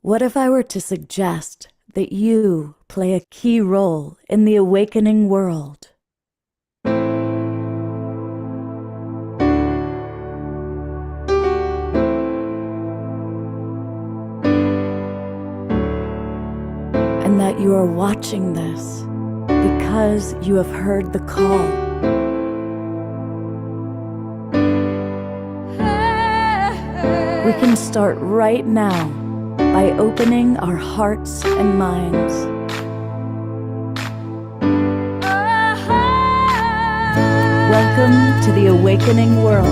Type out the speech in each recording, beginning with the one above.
What if I were to suggest that you play a key role in the awakening world? And that you are watching this because you have heard the call. We can start right now by opening our hearts and minds. Welcome to the awakening world.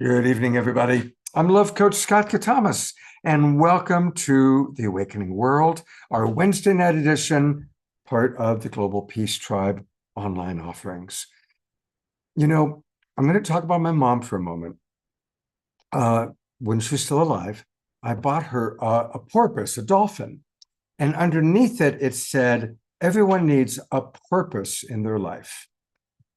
Good evening, everybody. I'm Love Coach Scott Katamas, and welcome to The Awakening World, our Wednesday night edition, part of the Global Peace Tribe online offerings. You know, I'm going to talk about my mom for a moment. When she was still alive, I bought her a porpoise, a dolphin, and underneath it, it said, everyone needs a purpose in their life.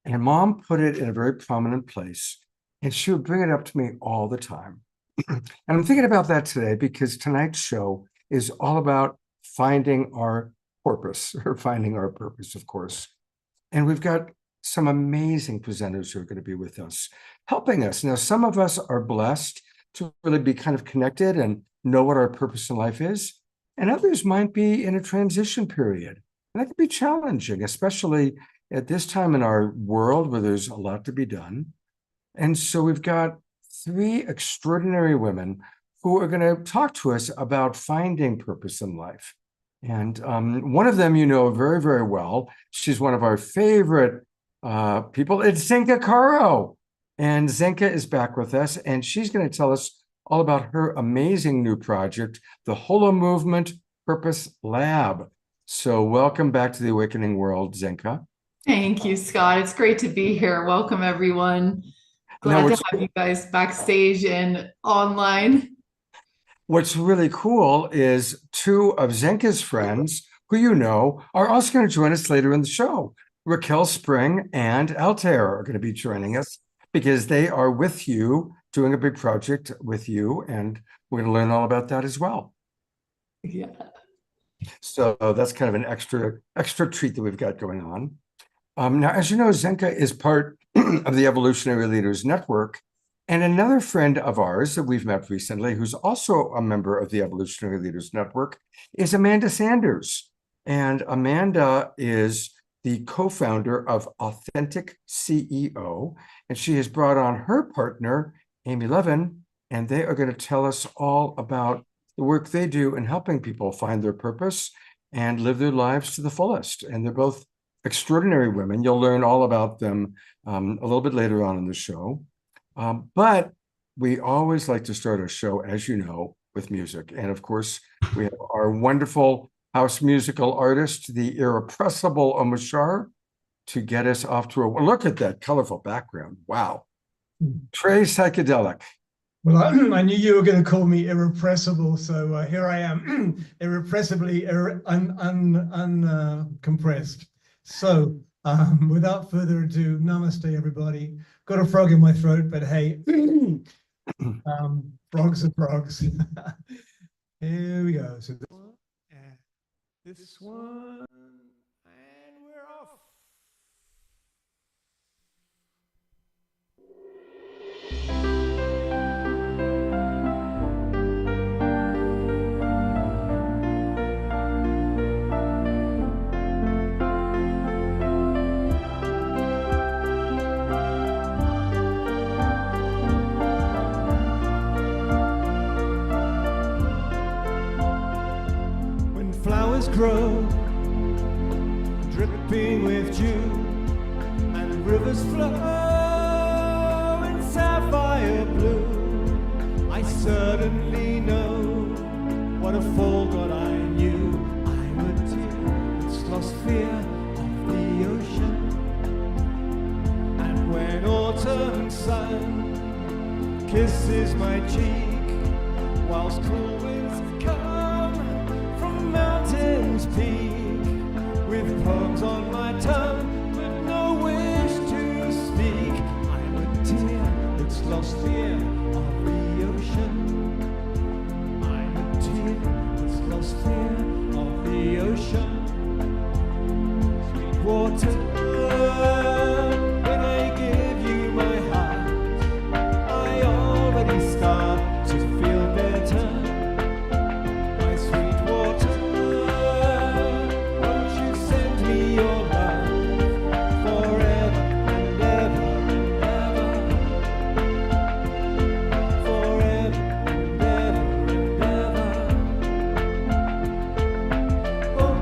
And Mom put it in a very prominent place. And she would bring it up to me all the time. And I'm thinking about that today because tonight's show is all about finding our purpose, or finding our purpose, of course. And we've got some amazing presenters who are going to be with us, helping us. Now, some of us are blessed to really be kind of connected and know what our purpose in life is. And others might be in a transition period. And that can be challenging, especially at this time in our world where there's a lot to be done. And so we've got three extraordinary women who are going to talk to us about finding purpose in life. And one of them you know very, very well. She's one of our favorite people. It's Zenka Caro. And Zenka is back with us, and she's going to tell us all about her amazing new project, the Holo Movement Purpose Lab. So welcome back to the Awakening World, Zenka. Thank you, Scott. It's great to be here. Welcome, everyone. Glad to have you guys backstage and online. What's really cool is two of Zenka's friends, who you know, are also going to join us later in the show. Raquel Spring and Altair are going to be joining us because they are with you, doing a big project with you, and we're going to learn all about that as well. Yeah. So that's kind of an extra treat that we've got going on. Now, as you know, Zenka is part of the Evolutionary Leaders Network, and another friend of ours that we've met recently, who's also a member of the Evolutionary Leaders Network, is Amanda Sanders. And Amanda is the co-founder of Authentic CEO, and she has brought on her partner, Amy Levin, and they are going to tell us all about the work they do in helping people find their purpose and live their lives to the fullest. And they're both extraordinary women. You'll learn all about them a little bit later on in the show. But we always like to start our show, as you know, with music. And of course, we have our wonderful house musical artist, the irrepressible Omashar, to get us off to a look at that colorful background. Wow. Trey Psychedelic. Well, I knew you were going to call me irrepressible, so here I am, irrepressibly uncompressed. So, without further ado, namaste, everybody. Got a frog in my throat, but hey, frogs are frogs. Here we go. So this one, and we're off. in sapphire blue. I certainly know what a fall God I knew. I'm a deer that's lost fear of the ocean. And when autumn sun kisses my cheek, whilst cool winds come from mountains peak, with poems on my tongue, but no wish to speak. I'm a deer that's lost fear of the ocean. I'm a deer that's lost fear of the ocean. Sweet water, when I give you my heart, I already start to feel better. My sweet water, won't you send me your love forever and ever and ever? Forever and ever and ever. Oh,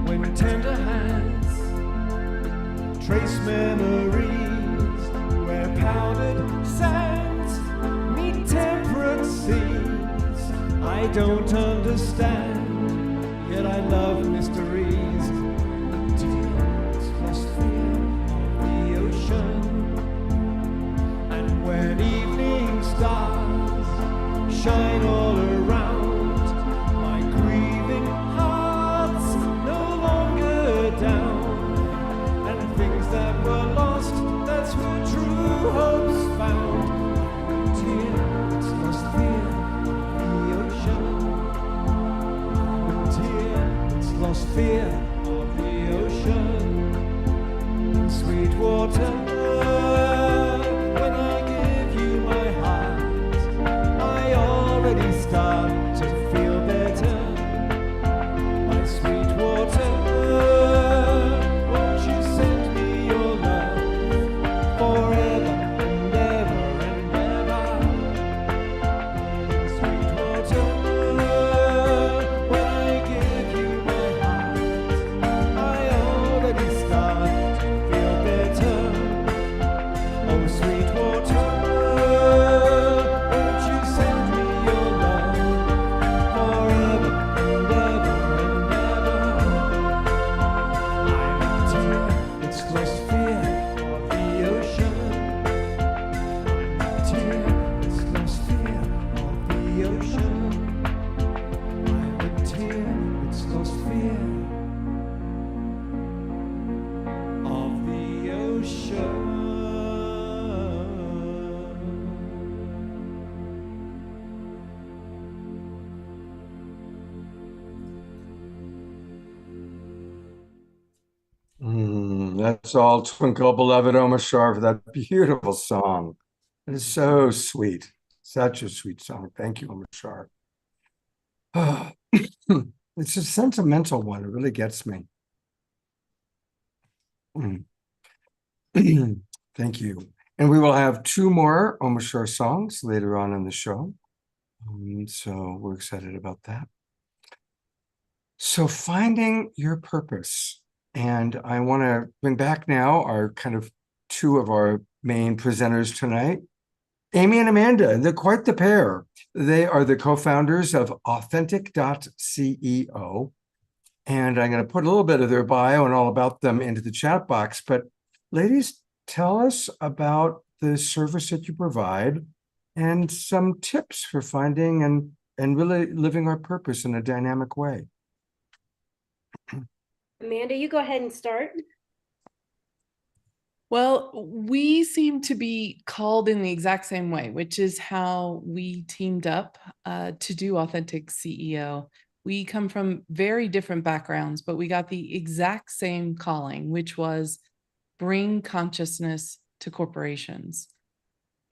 when tender hands trace memories where powdered sands meet temperate seas. I don't understand, yet I love mysteries. Tears lost fear of the ocean. And when evening stars shine all around, my grieving heart's no longer down. And things that were lost, that's where true hope's found. Dear, it's lost fear of the ocean. Dear, it's lost fear of the ocean. Sweet water, when I give you my heart, I already start to feel better. My sweet water, won't you send me your love forever and ever and ever? Sweet water, when I give you my heart, I already start to feel better. Oh, sweet water, won't you send me your love forever and ever and ever? I'm a deer that's lost fear of the ocean. I'm a deer that's lost fear of the ocean. I'm a deer that's lost fear of the ocean. That's all Twinkle Beloved Omashar for that beautiful song. It is so sweet. Such a sweet song. Thank you, Omashar. It's a sentimental one. It really gets me. Thank you. And we will have 2 more Omashar songs later on in the show. So we're excited about that. So finding your purpose. And I want to bring back now our kind of 2 of our main presenters tonight. Amy and Amanda, they're quite the pair. They are the co-founders of Authentic.ceo. And I'm going to put a little bit of their bio and all about them into the chat box. But ladies, tell us about the service that you provide and some tips for finding and really living our purpose in a dynamic way. Amanda, you go ahead and start. Well, we seem to be called in the exact same way, which is how we teamed up to do Authentic CEO. We come from very different backgrounds, but we got the exact same calling, which was bring consciousness to corporations.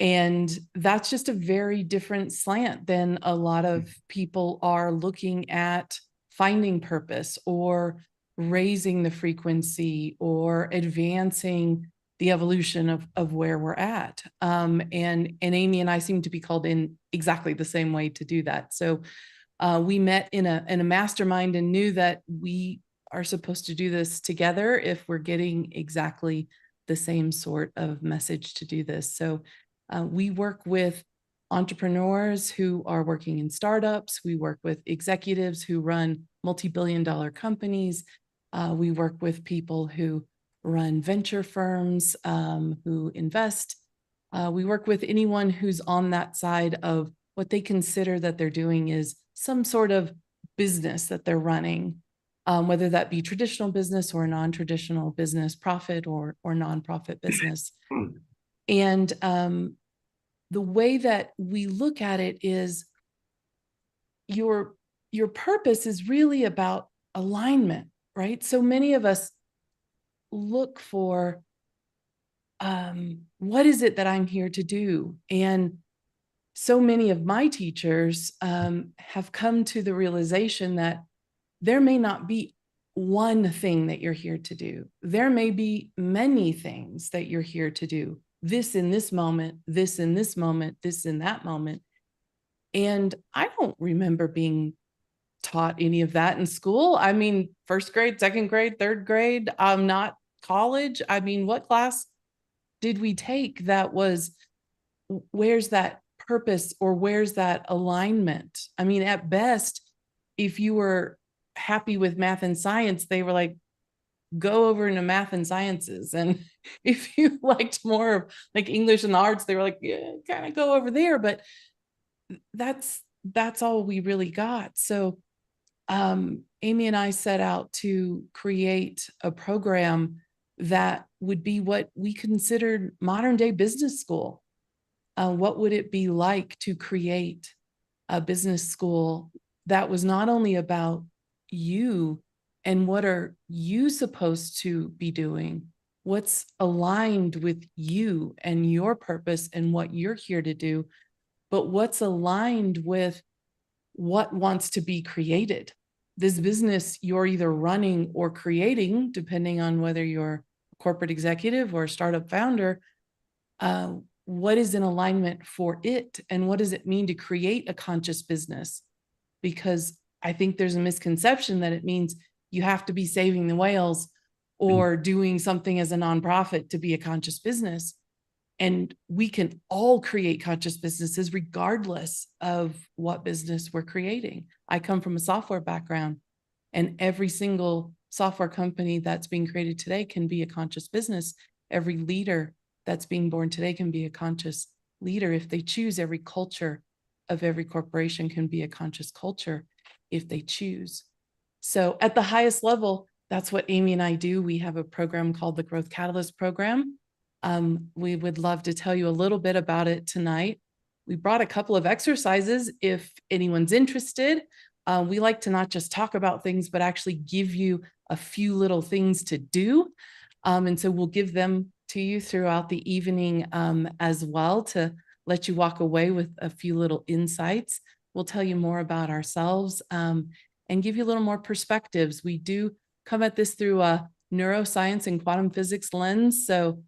And that's just a very different slant than a lot of people are looking at finding purpose or raising the frequency or advancing the evolution of where we're at. And Amy and I seem to be called in exactly the same way to do that. So we met in a mastermind and knew that we are supposed to do this together if we're getting exactly the same sort of message to do this. So we work with entrepreneurs who are working in startups. We work with executives who run multi-billion-dollar companies. We work with people who run venture firms, who invest. We work with anyone who's on that side of what they consider that they're doing is some sort of business that they're running, whether that be traditional business or non-traditional business, profit or nonprofit business. And the way that we look at it is your purpose is really about alignment, right? So many of us look for what is it that I'm here to do? And so many of my teachers have come to the realization that there may not be one thing that you're here to do. There may be many things that you're here to do. This in this moment, this in this moment, this in that moment. And I don't remember being taught any of that in school. I mean, first grade, second grade, third grade, not college. I mean, what class did we take that was, where's that purpose or where's that alignment? I mean, at best, if you were happy with math and science, they were like, go over into math and sciences. And if you liked more of like English and arts, they were like, yeah, kind of go over there. But that's all we really got. So Amy and I set out to create a program that would be what we considered modern day business school. What would it be like to create a business school that was not only about you and what are you supposed to be doing, what's aligned with you and your purpose and what you're here to do, but what's aligned with what wants to be created. This business you're either running or creating, depending on whether you're a corporate executive or a startup founder, what is in alignment for it? And what does it mean to create a conscious business? Because I think there's a misconception that it means you have to be saving the whales or doing something as a nonprofit to be a conscious business. And we can all create conscious businesses regardless of what business we're creating. I come from a software background, and every single software company that's being created today can be a conscious business. Every leader that's being born today can be a conscious leader if they choose. Every culture of every corporation can be a conscious culture if they choose. So at the highest level, that's what Amy and I do. We have a program called the Growth Catalyst Program. We would love to tell you a little bit about it tonight. We brought a couple of exercises if anyone's interested. We like to not just talk about things, but actually give you a few little things to do. And so we'll give them to you throughout the evening as well to let you walk away with a few little insights. We'll tell you more about ourselves and give you a little more perspectives. We do come at this through a neuroscience and quantum physics lens. So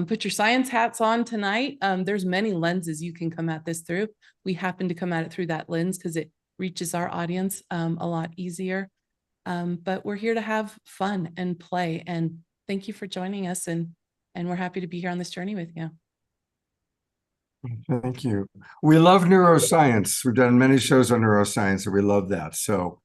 put your science hats on tonight. There's many lenses you can come at this through. We happen to come at it through that lens because it reaches our audience a lot easier. But we're here to have fun and play. And thank you for joining us. And we're happy to be here on this journey with you. Thank you. We love neuroscience. We've done many shows on neuroscience, and we love that. So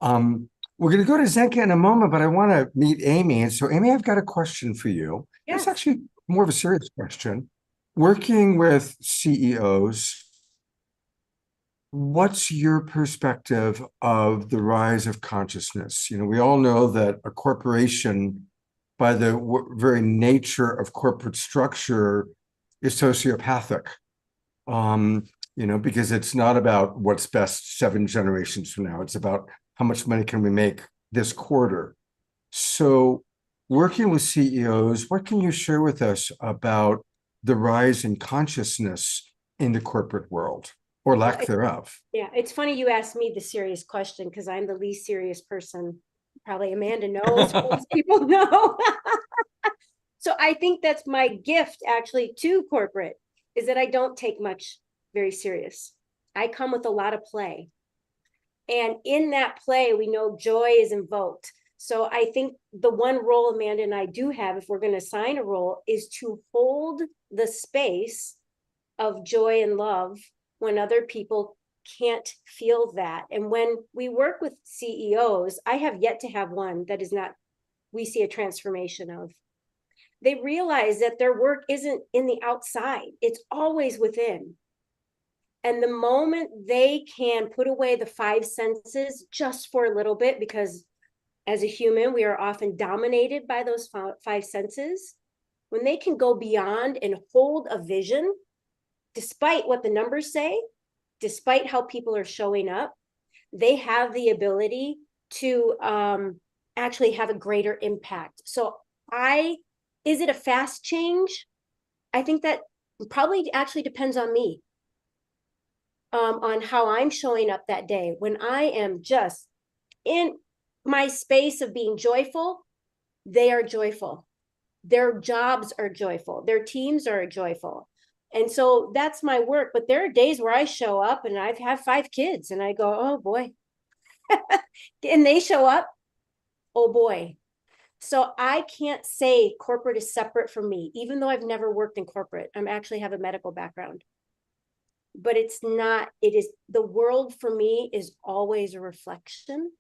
we're going to go to Zenka in a moment, but I want to meet Amy. And so, Amy, I've got a question for you. Yes. It's actually more of a serious question. Working with CEOs, what's your perspective of the rise of consciousness? You know, we all know that a corporation, by the very nature of corporate structure, is sociopathic. You know, because it's not about what's best 7 generations from now. It's about how much money can we make this quarter. So working with CEOs, what can you share with us about the rise in consciousness in the corporate world, or lack thereof? Yeah, it's funny you asked me the serious question because I'm the least serious person. Probably Amanda knows, most people know. So I think that's my gift actually to corporate, is that I don't take much very serious. I come with a lot of play. And in that play, we know joy is invoked. So I think the one role Amanda and I do have, if we're going to assign a role, is to hold the space of joy and love when other people can't feel that. And when we work with CEOs, I have yet to have one that is not, we see a transformation of. They realize that their work isn't in the outside, it's always within. And the moment they can put away the five senses just for a little bit, because as a human, we are often dominated by those five senses. When they can go beyond and hold a vision, despite what the numbers say, despite how people are showing up, they have the ability to actually have a greater impact. So is it a fast change? I think that probably actually depends on me, on how I'm showing up that day. When I am just in my space of being joyful, they are joyful. Their jobs are joyful. Their teams are joyful. And so that's my work. But there are days where I show up and I've had 5 kids and I go, oh boy. And they show up, oh boy. So I can't say corporate is separate from me, even though I've never worked in corporate. I actually have a medical background. But it's not, it is, the world for me is always a reflection.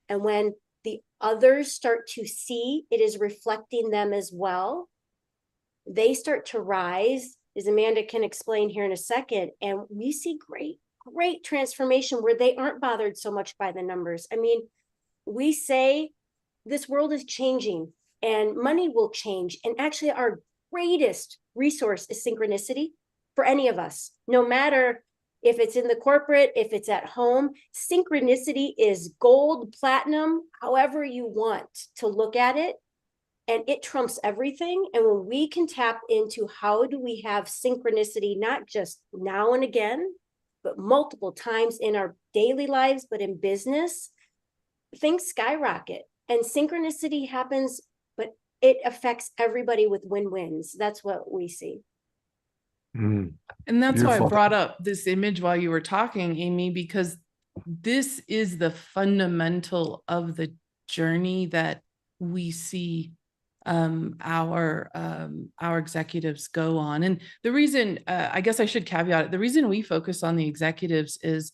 And when the others start to see it is reflecting them as well, they start to rise, as Amanda can explain here in a second. And we see great transformation where they aren't bothered so much by the numbers. I mean, we say this world is changing and money will change. And actually our greatest resource is synchronicity for any of us, no matter if it's in the corporate, if it's at home. Synchronicity is gold, platinum, however you want to look at it. And it trumps everything. And when we can tap into how do we have synchronicity, not just now and again, but multiple times in our daily lives, but in business, things skyrocket. And synchronicity happens, but it affects everybody with win-wins. That's what we see. Mm. And that's why I Beautiful. brought up this image while you were talking, Amy, because this is the fundamental of the journey that we see our executives go on. And the reason, I guess I should caveat it, the reason we focus on the executives is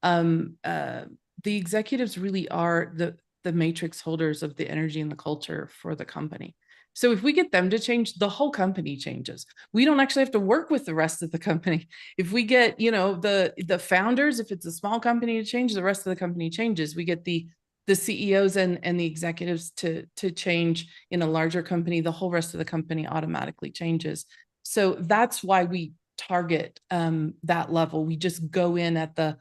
the executives really are the matrix holders of the energy and the culture for the company. So if we get them to change, the whole company changes. We don't actually have to work with the rest of the company. If we get, the founders, if it's a small company to change, the rest of the company changes. We get the CEOs and the executives to change in a larger company, the whole rest of the company automatically changes. So that's why we target that level. We just go in at the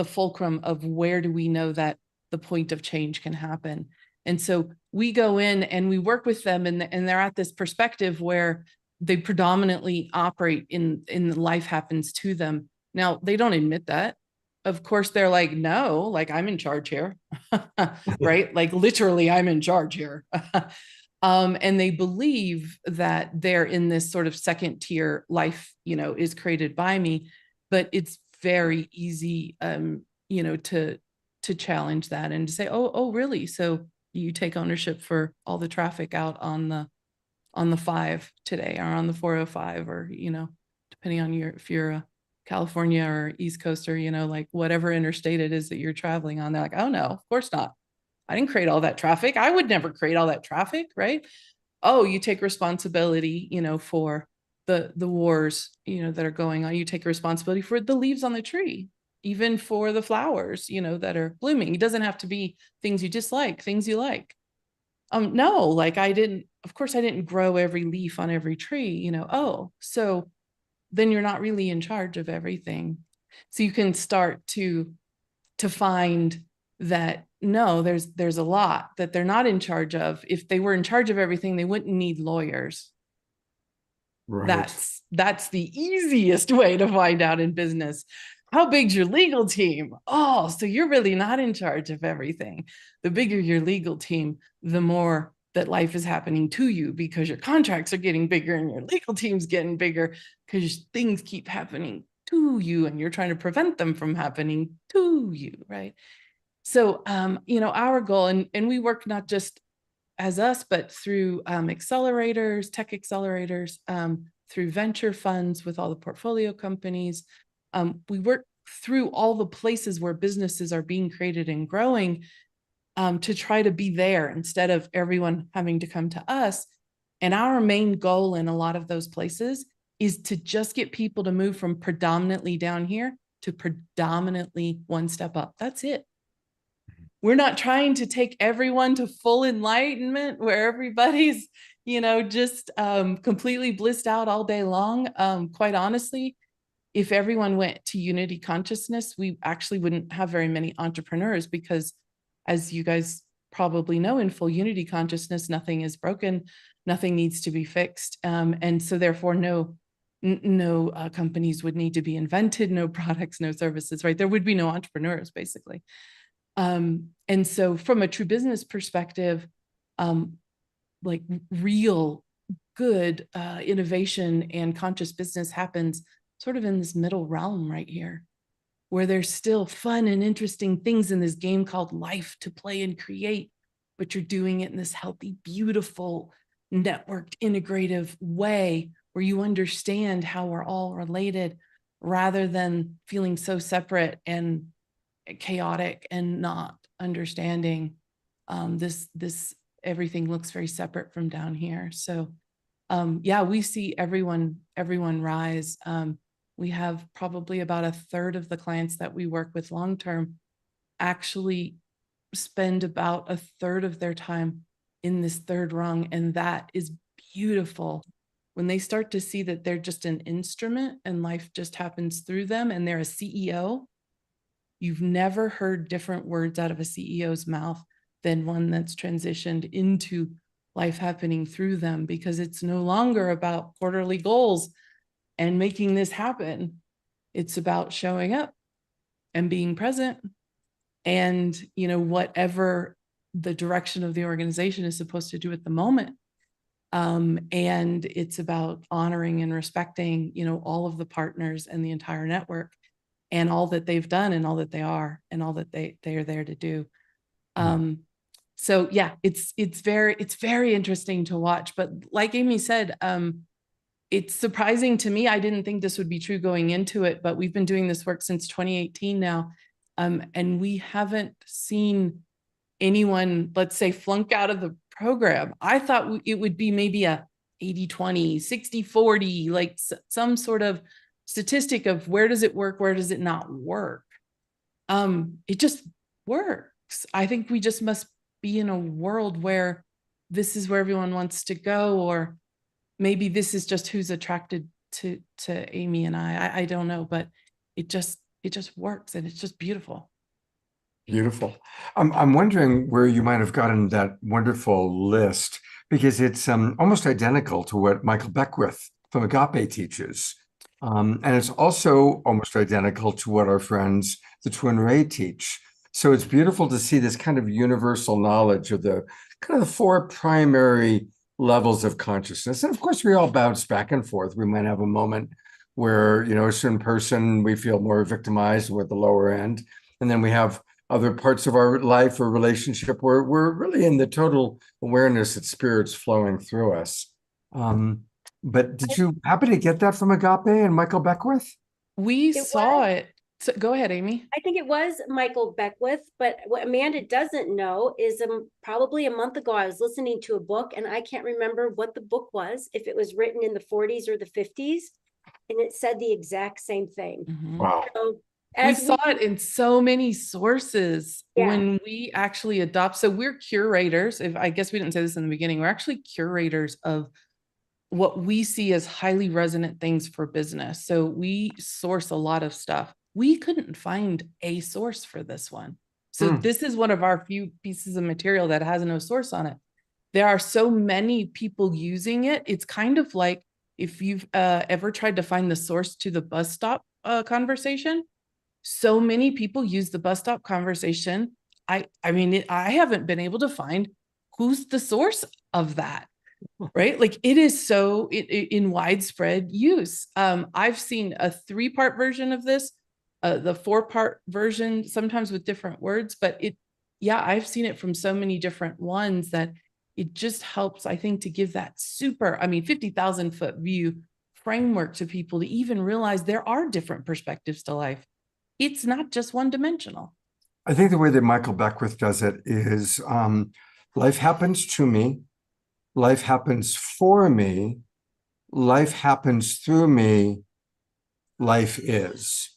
fulcrum of where do we know that the point of change can happen. And so we go in and we work with them, and they're at this perspective where they predominantly operate in the life happens to them. Now, they don't admit that. Of course, they're like, no, like I'm in charge here, right? Like literally I'm in charge here. And they believe that they're in this sort of second tier life, is created by me, but it's very easy, to challenge that and to say, oh, really? So you take ownership for all the traffic out on the 5 today, or on the 405, or, depending on if you're a California or East Coaster, like whatever interstate it is that you're traveling on. They're like, oh no, of course not. I didn't create all that traffic. I would never create all that traffic, right? Oh, you take responsibility, for the wars, that are going on. You take responsibility for the leaves on the tree, even for the flowers, that are blooming. It doesn't have to be things you dislike, things you like. No, like of course I didn't grow every leaf on every tree, oh, so then you're not really in charge of everything. So you can start to find that, no, there's a lot that they're not in charge of. If they were in charge of everything, they wouldn't need lawyers. Right. That's the easiest way to find out in business. How big's your legal team? Oh, so you're really not in charge of everything. The bigger your legal team, the more that life is happening to you, because your contracts are getting bigger and your legal team's getting bigger because things keep happening to you and you're trying to prevent them from happening to you, right? So, our goal, and we work not just as us, but through accelerators, tech accelerators, through venture funds with all the portfolio companies. We work through all the places where businesses are being created and growing, to try to be there instead of everyone having to come to us. And our main goal in a lot of those places is to just get people to move from predominantly down here to predominantly one step up. That's it. We're not trying to take everyone to full enlightenment where everybody's, just completely blissed out all day long. Quite honestly, if everyone went to unity consciousness, we actually wouldn't have very many entrepreneurs, because as you guys probably know, in full unity consciousness, nothing is broken, nothing needs to be fixed. And so therefore no companies would need to be invented, no products, no services, right? There would be no entrepreneurs, basically. And so from a true business perspective, like real good innovation and conscious business happens sort of in this middle realm right here, where there's still fun and interesting things in this game called life to play and create, but you're doing it in this healthy, beautiful, networked, integrative way where you understand how we're all related, rather than feeling so separate and chaotic and not understanding this everything looks very separate from down here. So yeah, we see everyone rise. We have probably about a third of the clients that we work with long-term actually spend about a third of their time in this third rung. And that is beautiful. When they start to see that they're just an instrument and life just happens through them and they're a CEO, you've never heard different words out of a CEO's mouth than one that's transitioned into life happening through them, because it's no longer about quarterly goals and making this happen. It's about showing up and being present, and whatever the direction of the organization is supposed to do at the moment. And it's about honoring and respecting, all of the partners and the entire network and all that they've done and all that they are and all that they are there to do. So yeah, it's very interesting to watch. But like Amy said, it's surprising to me. I didn't think this would be true going into it, but we've been doing this work since 2018 now. And we haven't seen anyone, let's say, flunk out of the program. I thought it would be maybe a 80-20, 60-40, like some sort of statistic of where does it work, where does it not work. It just works. I think we just must be in a world where this is where everyone wants to go, or maybe this is just who's attracted to Amy and I don't know, but it just works, and it's just beautiful. Beautiful. I'm wondering where you might have gotten that wonderful list, because it's almost identical to what Michael Beckwith from Agape teaches. And it's also almost identical to what our friends, the Twin Ray, teach. So it's beautiful to see this kind of universal knowledge of the kind of the four primary levels of consciousness. And of course, we all bounce back and forth. We might have a moment where, a certain person, we feel more victimized with the lower end. And then we have other parts of our life or relationship where we're really in the total awareness that spirit's flowing through us. But did you happen to get that from Agape and Michael Beckwith? We saw it. So go ahead, Amy. I think it was Michael Beckwith, but what Amanda doesn't know is probably a month ago, I was listening to a book, and I can't remember what the book was, if it was written in the 40s or the 50s, and it said the exact same thing. Mm-hmm. Wow. So we saw it in so many sources when we actually adopt. So we're curators. I guess we didn't say this in the beginning. We're actually curators of what we see as highly resonant things for business. So we source a lot of stuff. We couldn't find a source for this one. So this is one of our few pieces of material that has no source on it. There are so many people using it. It's kind of like if you've ever tried to find the source to the bus stop conversation. So many people use the bus stop conversation. I mean, I haven't been able to find who's the source of that, right? Like it is so in widespread use. I've seen a 3-part version of this the 4-part version, sometimes with different words, but yeah, I've seen it from so many different ones that it just helps, I think, to give that 50,000 foot view framework to people to even realize there are different perspectives to life. It's not just one dimensional. I think the way that Michael Beckwith does it is life happens to me, life happens for me, life happens through me, life is.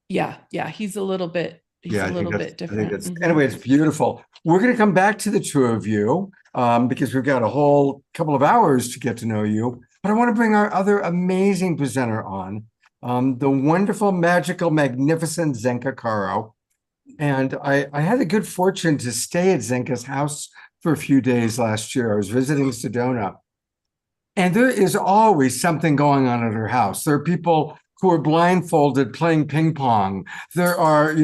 Yeah, he's a little bit different. Anyway, it's beautiful. We're going to come back to the two of you because we've got a whole couple of hours to get to know you. But I want to bring our other amazing presenter on, the wonderful, magical, magnificent Zenka Caro. And I had the good fortune to stay at Zenka's house for a few days last year. I was visiting Sedona. And there is always something going on at her house. There are people who are blindfolded playing ping pong. There are,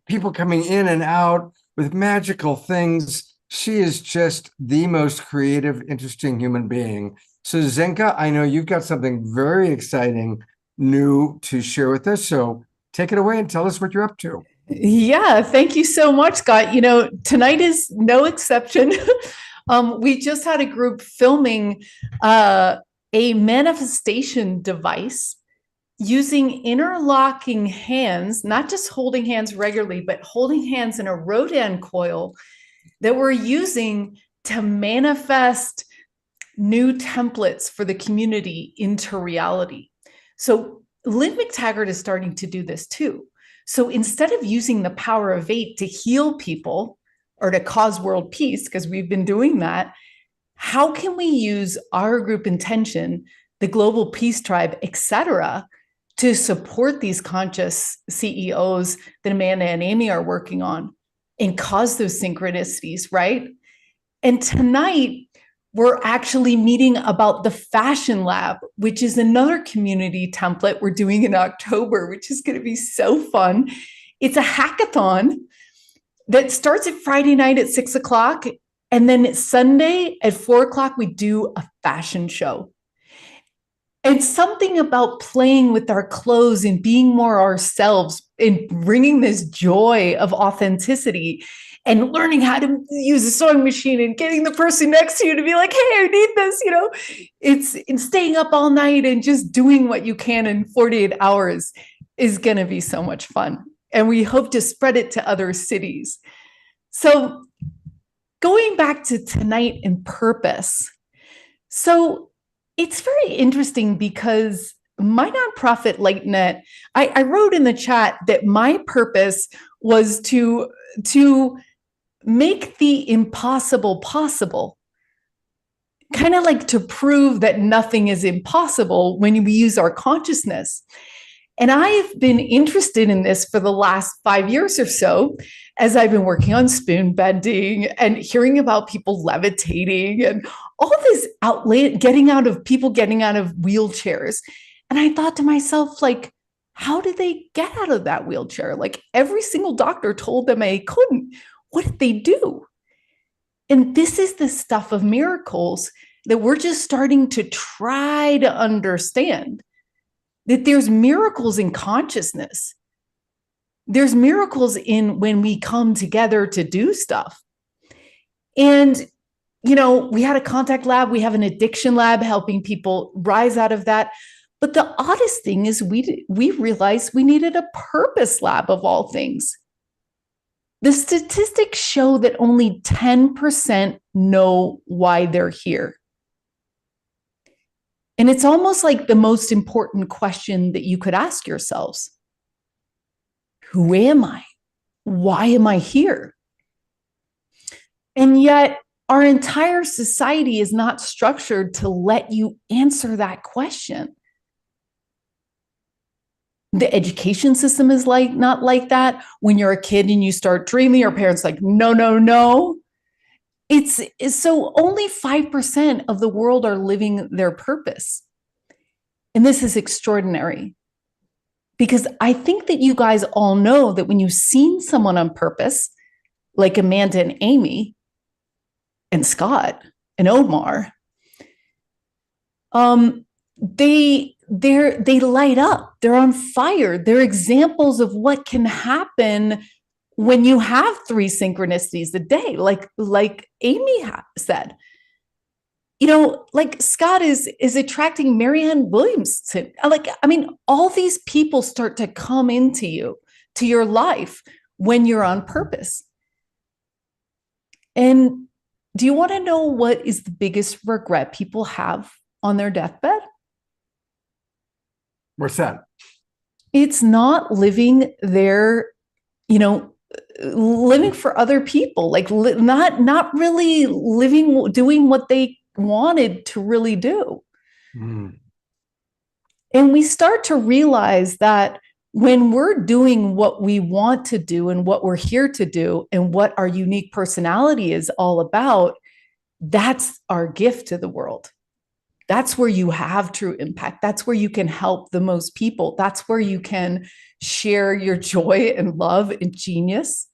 people coming in and out with magical things. She is just the most creative, interesting human being. So Zenka, I know you've got something very exciting new to share with us. So take it away and tell us what you're up to. Yeah, thank you so much, Scott. Tonight is no exception. We just had a group filming a manifestation device using interlocking hands, not just holding hands regularly, but holding hands in a Rodin coil that we're using to manifest new templates for the community into reality. So Lynn McTaggart is starting to do this too. So instead of using the power of 8 to heal people or to cause world peace, because we've been doing that, how can we use our group intention, the Global Peace Tribe, etc., to support these conscious CEOs that Amanda and Amy are working on and cause those synchronicities, right? And tonight, we're actually meeting about the Fashion Lab, which is another community template we're doing in October, which is going to be so fun. It's a hackathon that starts at Friday night at 6 o'clock. And then it's Sunday at 4 o'clock, we do a fashion show. And something about playing with our clothes and being more ourselves and bringing this joy of authenticity and learning how to use a sewing machine and getting the person next to you to be like, hey, I need this, it's in staying up all night and just doing what you can in 48 hours is going to be so much fun. And we hope to spread it to other cities. So going back to tonight and purpose. So it's very interesting because my nonprofit LightNet, I wrote in the chat that my purpose was to make the impossible possible, kind of like to prove that nothing is impossible when we use our consciousness. And I've been interested in this for the last 5 years or so, as I've been working on spoon bending and hearing about people levitating and all this getting out of wheelchairs. And I thought to myself, like, how did they get out of that wheelchair? Like every single doctor told them they couldn't. What did they do? And this is the stuff of miracles that we're just starting to try to understand. That there's miracles in consciousness. There's miracles in when we come together to do stuff. And, we had a contact lab, we have an addiction lab helping people rise out of that. But the oddest thing is we realized we needed a purpose lab of all things. The statistics show that only 10% know why they're here. And it's almost like the most important question that you could ask yourselves. Who am I? Why am I here? And yet our entire society is not structured to let you answer that question. The education system is not like that. When you're a kid and you start dreaming, your parents like, no, no, no. It's so only 5% of the world are living their purpose. And this is extraordinary because I think that you guys all know that when you've seen someone on purpose, like Amanda and Amy and Scott and Omar, they light up. They're on fire. They're examples of what can happen when you have 3 synchronicities a day, like Amy said. You know, like Scott is attracting Marianne Williamson. I mean, all these people start to come into you, to your life, when you're on purpose. And do you want to know what is the biggest regret people have on their deathbed? What's that? It's not living their, living for other people, like not really doing what they wanted to really do. Mm. And we start to realize that when we're doing what we want to do and what we're here to do and what our unique personality is all about, that's our gift to the world. That's where you have true impact. That's where you can help the most people. That's where you can share your joy and love and genius.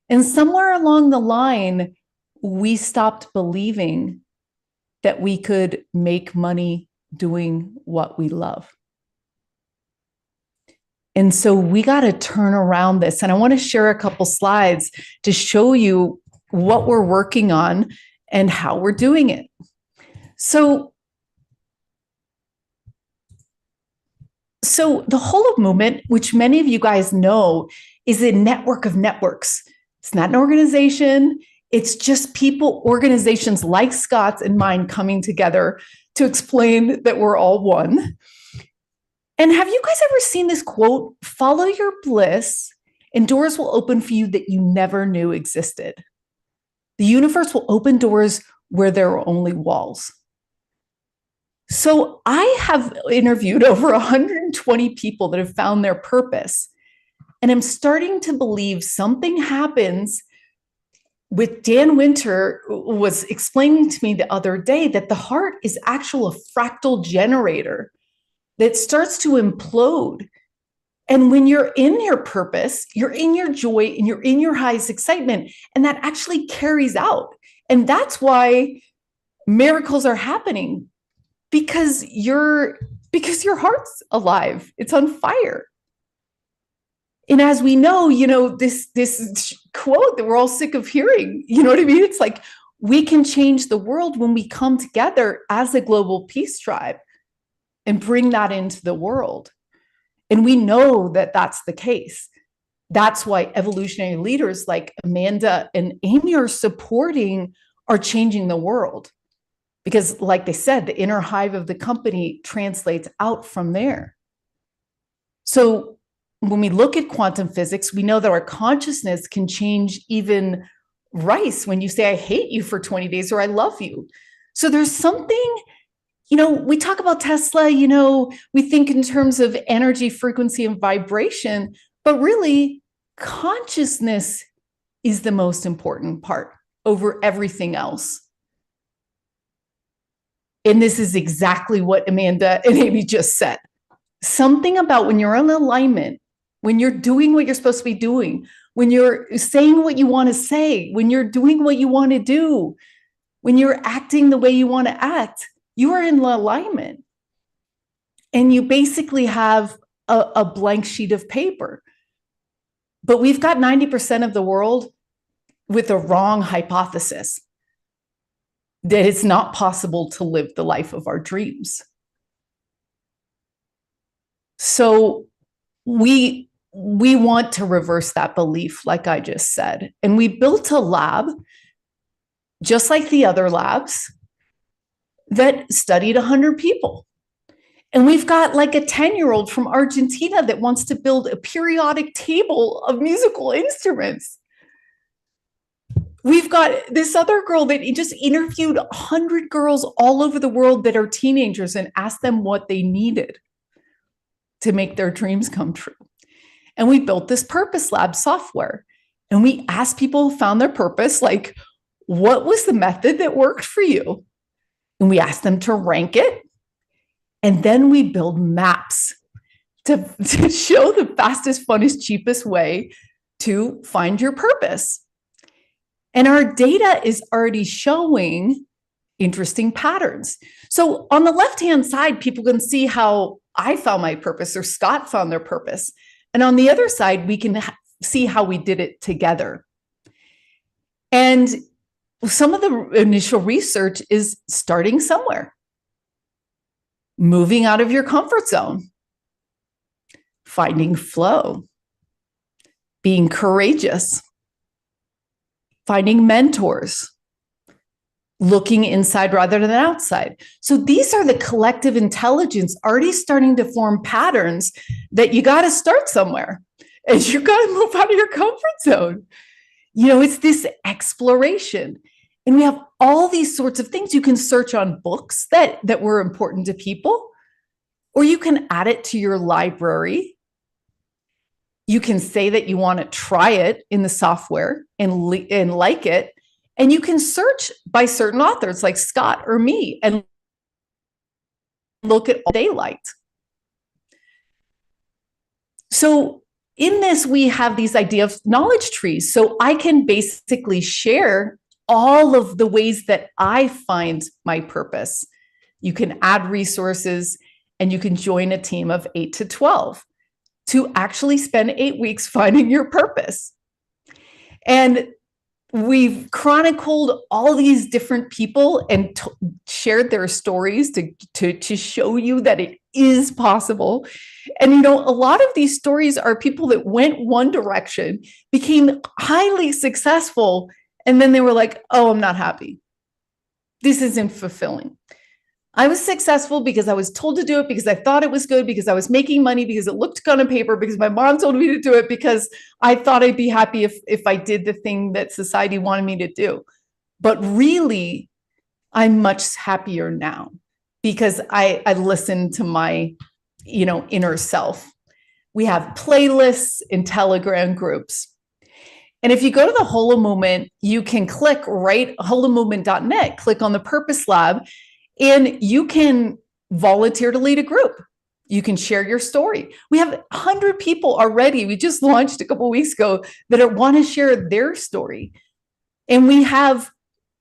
And somewhere along the line, we stopped believing that we could make money doing what we love. And so we got to turn around this. And I want to share a couple slides to show you what we're working on and how we're doing it. So the Whole of Movement, which many of you guys know, is a network of networks. It's not an organization. It's just people, organizations like Scott's and mine coming together to explain that we're all one. And have you guys ever seen this quote? Follow your bliss and doors will open for you that you never knew existed. The universe will open doors where there are only walls. So I have interviewed over 120 people that have found their purpose. And I'm starting to believe something happens with Dan Winter was explaining to me the other day that the heart is actually a fractal generator that starts to implode. And when you're in your purpose, you're in your joy and you're in your highest excitement, and that actually carries out. And that's why miracles are happening, because your heart's alive. It's on fire. And as we know, this quote that we're all sick of hearing, you know what I mean? It's like, we can change the world when we come together as a global peace tribe and bring that into the world. And we know that that's the case. That's why evolutionary leaders like Amanda and Amy are changing the world. Because like they said, the inner hive of the company translates out from there. So when we look at quantum physics, we know that our consciousness can change even rice when you say, I hate you for 20 days or I love you. So there's something, we talk about Tesla, we think in terms of energy, frequency, and vibration, but really consciousness is the most important part over everything else. And this is exactly what Amanda and Amy just said. Something about when you're in alignment, when you're doing what you're supposed to be doing, when you're saying what you want to say, when you're doing what you want to do, when you're acting the way you want to act, you are in alignment. And you basically have a blank sheet of paper. But we've got 90% of the world with a wrong hypothesis that it's not possible to live the life of our dreams. So we want to reverse that belief, like I just said. And we built a lab, just like the other labs, that studied 100 people. And we've got like a 10-year-old from Argentina that wants to build a periodic table of musical instruments. We've got this other girl that just interviewed 100 girls all over the world that are teenagers and asked them what they needed to make their dreams come true. And we built this Purpose Lab software. And we asked people who found their purpose, like, what was the method that worked for you? And we asked them to rank it. And then we build maps to show the fastest, funnest, cheapest way to find your purpose. And our data is already showing interesting patterns. So on the left-hand side, people can see how I found my purpose or Scott found their purpose. And on the other side, we can see how we did it together. And some of the initial research is starting somewhere, moving out of your comfort zone, finding flow, being courageous, finding mentors, looking inside rather than outside. So these are the collective intelligence already starting to form patterns that you got to start somewhere and you got to move out of your comfort zone. You know, it's this exploration. And we have all these sorts of things. You can search on books that were important to people, or you can add it to your library. You can say that you want to try it in the software and like it. And you can search by certain authors like Scott or me and look at what they liked. So in this, we have these idea of knowledge trees. So I can basically share all of the ways that I find my purpose. You can add resources and you can join a team of 8 to 12 to actually spend 8 weeks finding your purpose. And we've chronicled all these different people and shared their stories to show you that it is possible. And, you know, a lot of these stories are people that went one direction, became highly successful, and then they were like, oh, I'm not happy. This isn't fulfilling. I was successful because I was told to do it, because I thought it was good, because I was making money, because it looked good on paper, because my mom told me to do it, because I thought I'd be happy if I did the thing that society wanted me to do. But really, I'm much happier now because I listened to my, you know, inner self. We have playlists and Telegram groups. And if you go to the holoMoment, you can click right, holomovement.net, click on the Purpose Lab, and you can volunteer to lead a group. You can share your story. We have 100 people already. We just launched a couple of weeks ago that want to share their story. And we have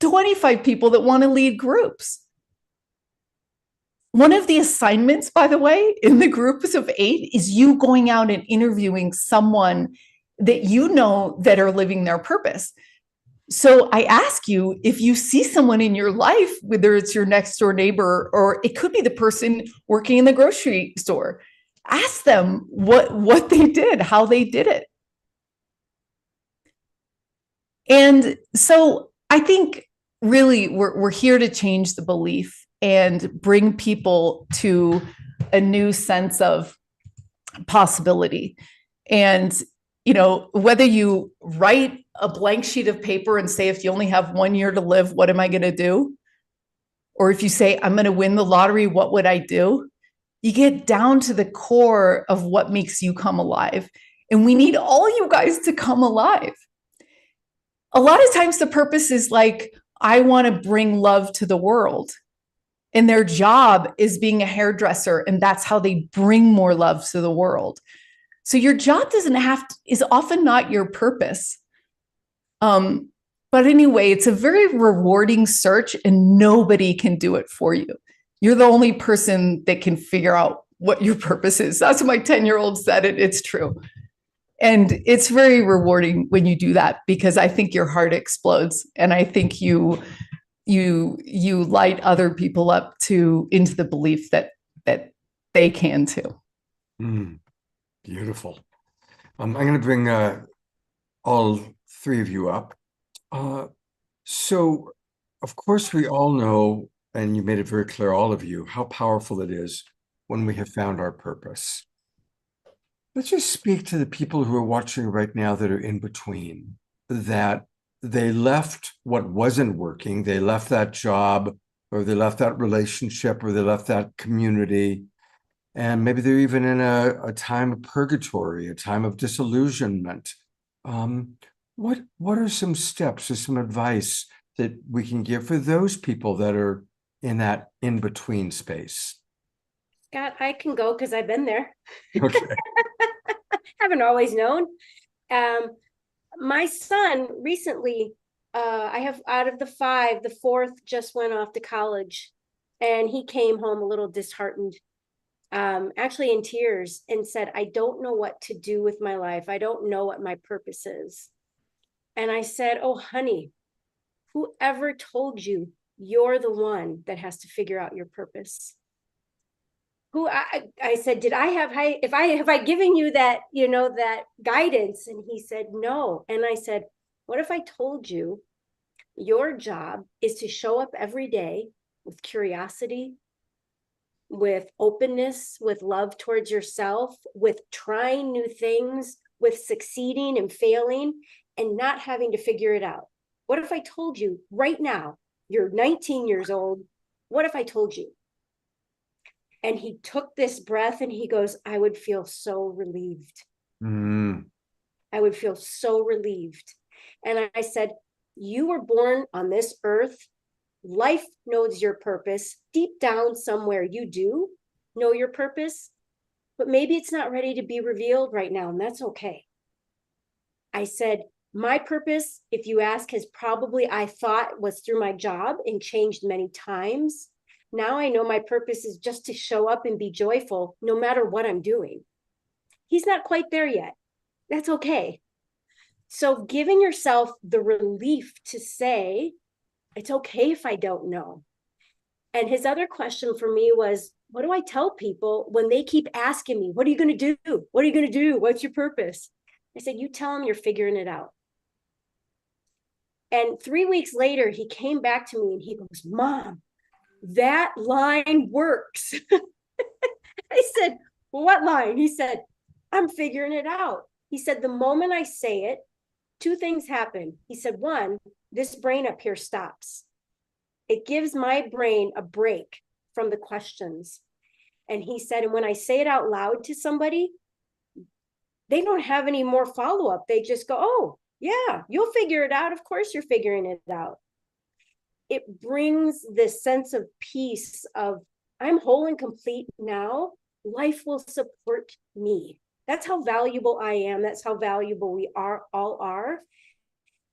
25 people that want to lead groups. One of the assignments, by the way, in the groups of 8 is you going out and interviewing someone that you know that are living their purpose. So I ask you, if you see someone in your life, whether it's your next door neighbor, or it could be the person working in the grocery store, ask them what they did, how they did it. And so I think really we're here to change the belief and bring people to a new sense of possibility. And you know, whether you write a blank sheet of paper and say, if you only have 1 year to live, what am I going to do? Or if you say, I'm going to win the lottery, what would I do? You get down to the core of what makes you come alive. And we need all you guys to come alive. A lot of times the purpose is like, I want to bring love to the world. And their job is being a hairdresser. And that's how they bring more love to the world. So your job is often not your purpose. But anyway, it's a very rewarding search and nobody can do it for you. You're the only person that can figure out what your purpose is. That's what my 10-year-old said. It's true. And it's very rewarding when you do that, because I think your heart explodes. And I think you light other people up into the belief that they can too. Beautiful. I'm going to bring all 3 of you up. So, of course, we all know, and you made it very clear, all of you, how powerful it is when we have found our purpose. Let's just speak to the people who are watching right now that are in between, that they left what wasn't working, they left that job, or they left that relationship, or they left that community. And maybe they're even in a time of purgatory, a time of disillusionment. What are some steps or some advice that we can give for those people that are in that in-between space? Scott, I can go because I've been there. Okay. Haven't always known. My son recently I have out of the 5, the 4th just went off to college, and he came home a little disheartened, actually in tears, and said, I don't know what to do with my life. I don't know what my purpose is. And I said, oh, honey, whoever told you you're the one that has to figure out your purpose? I said, have I given you that, that guidance? And he said, no. And I said, what if I told you your job is to show up every day with curiosity, with openness, with love towards yourself, with trying new things, with succeeding and failing and not having to figure it out? What if I told you right now, you're 19 years old, what if I told you? And he took this breath and he goes, I would feel so relieved. I would feel so relieved. And I said, you were born on this earth. Life knows your purpose. Deep down somewhere, you do know your purpose, but maybe it's not ready to be revealed right now, and that's okay. I said, my purpose, if you ask, has probably, I thought, was through my job and changed many times. Now I know my purpose is just to show up and be joyful no matter what I'm doing. He's not quite there yet. That's okay. So giving yourself the relief to say, it's okay if I don't know. And his other question for me was, what do I tell people when they keep asking me, what are you going to do? What are you going to do? What's your purpose? I said, you tell them you're figuring it out. And 3 weeks later, he came back to me and he goes, Mom, that line works. I said, well, what line? He said, I'm figuring it out. He said, the moment I say it, 2 things happen. He said, 1, this brain up here stops. It gives my brain a break from the questions. And he said, and when I say it out loud to somebody, they don't have any more follow-up. They just go, oh, yeah, you'll figure it out. Of course you're figuring it out. It brings this sense of peace of, I'm whole and complete now. Life will support me. That's how valuable I am. That's how valuable we all are.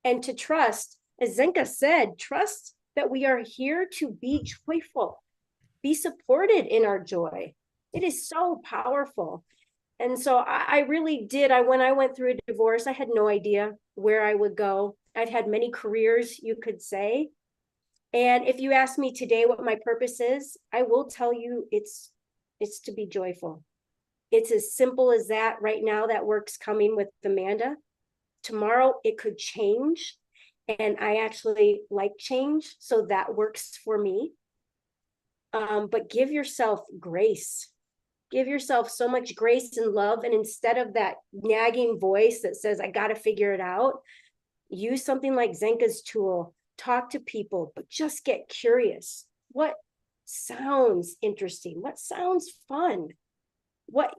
And to trust, as Zenka said, trust that we are here to be joyful, be supported in our joy. It is so powerful. And so I really did. When I went through a divorce, I had no idea where I would go. I'd had many careers, you could say. And if you ask me today what my purpose is, I will tell you it's to be joyful. It's as simple as that. Right now, that work's coming with Amanda. Tomorrow, it could change. And I actually like change, so that works for me. But give yourself grace. Give yourself so much grace and love. And instead of that nagging voice that says, I got to figure it out, use something like Zenka's tool. Talk to people, but just get curious. What sounds interesting? What sounds fun?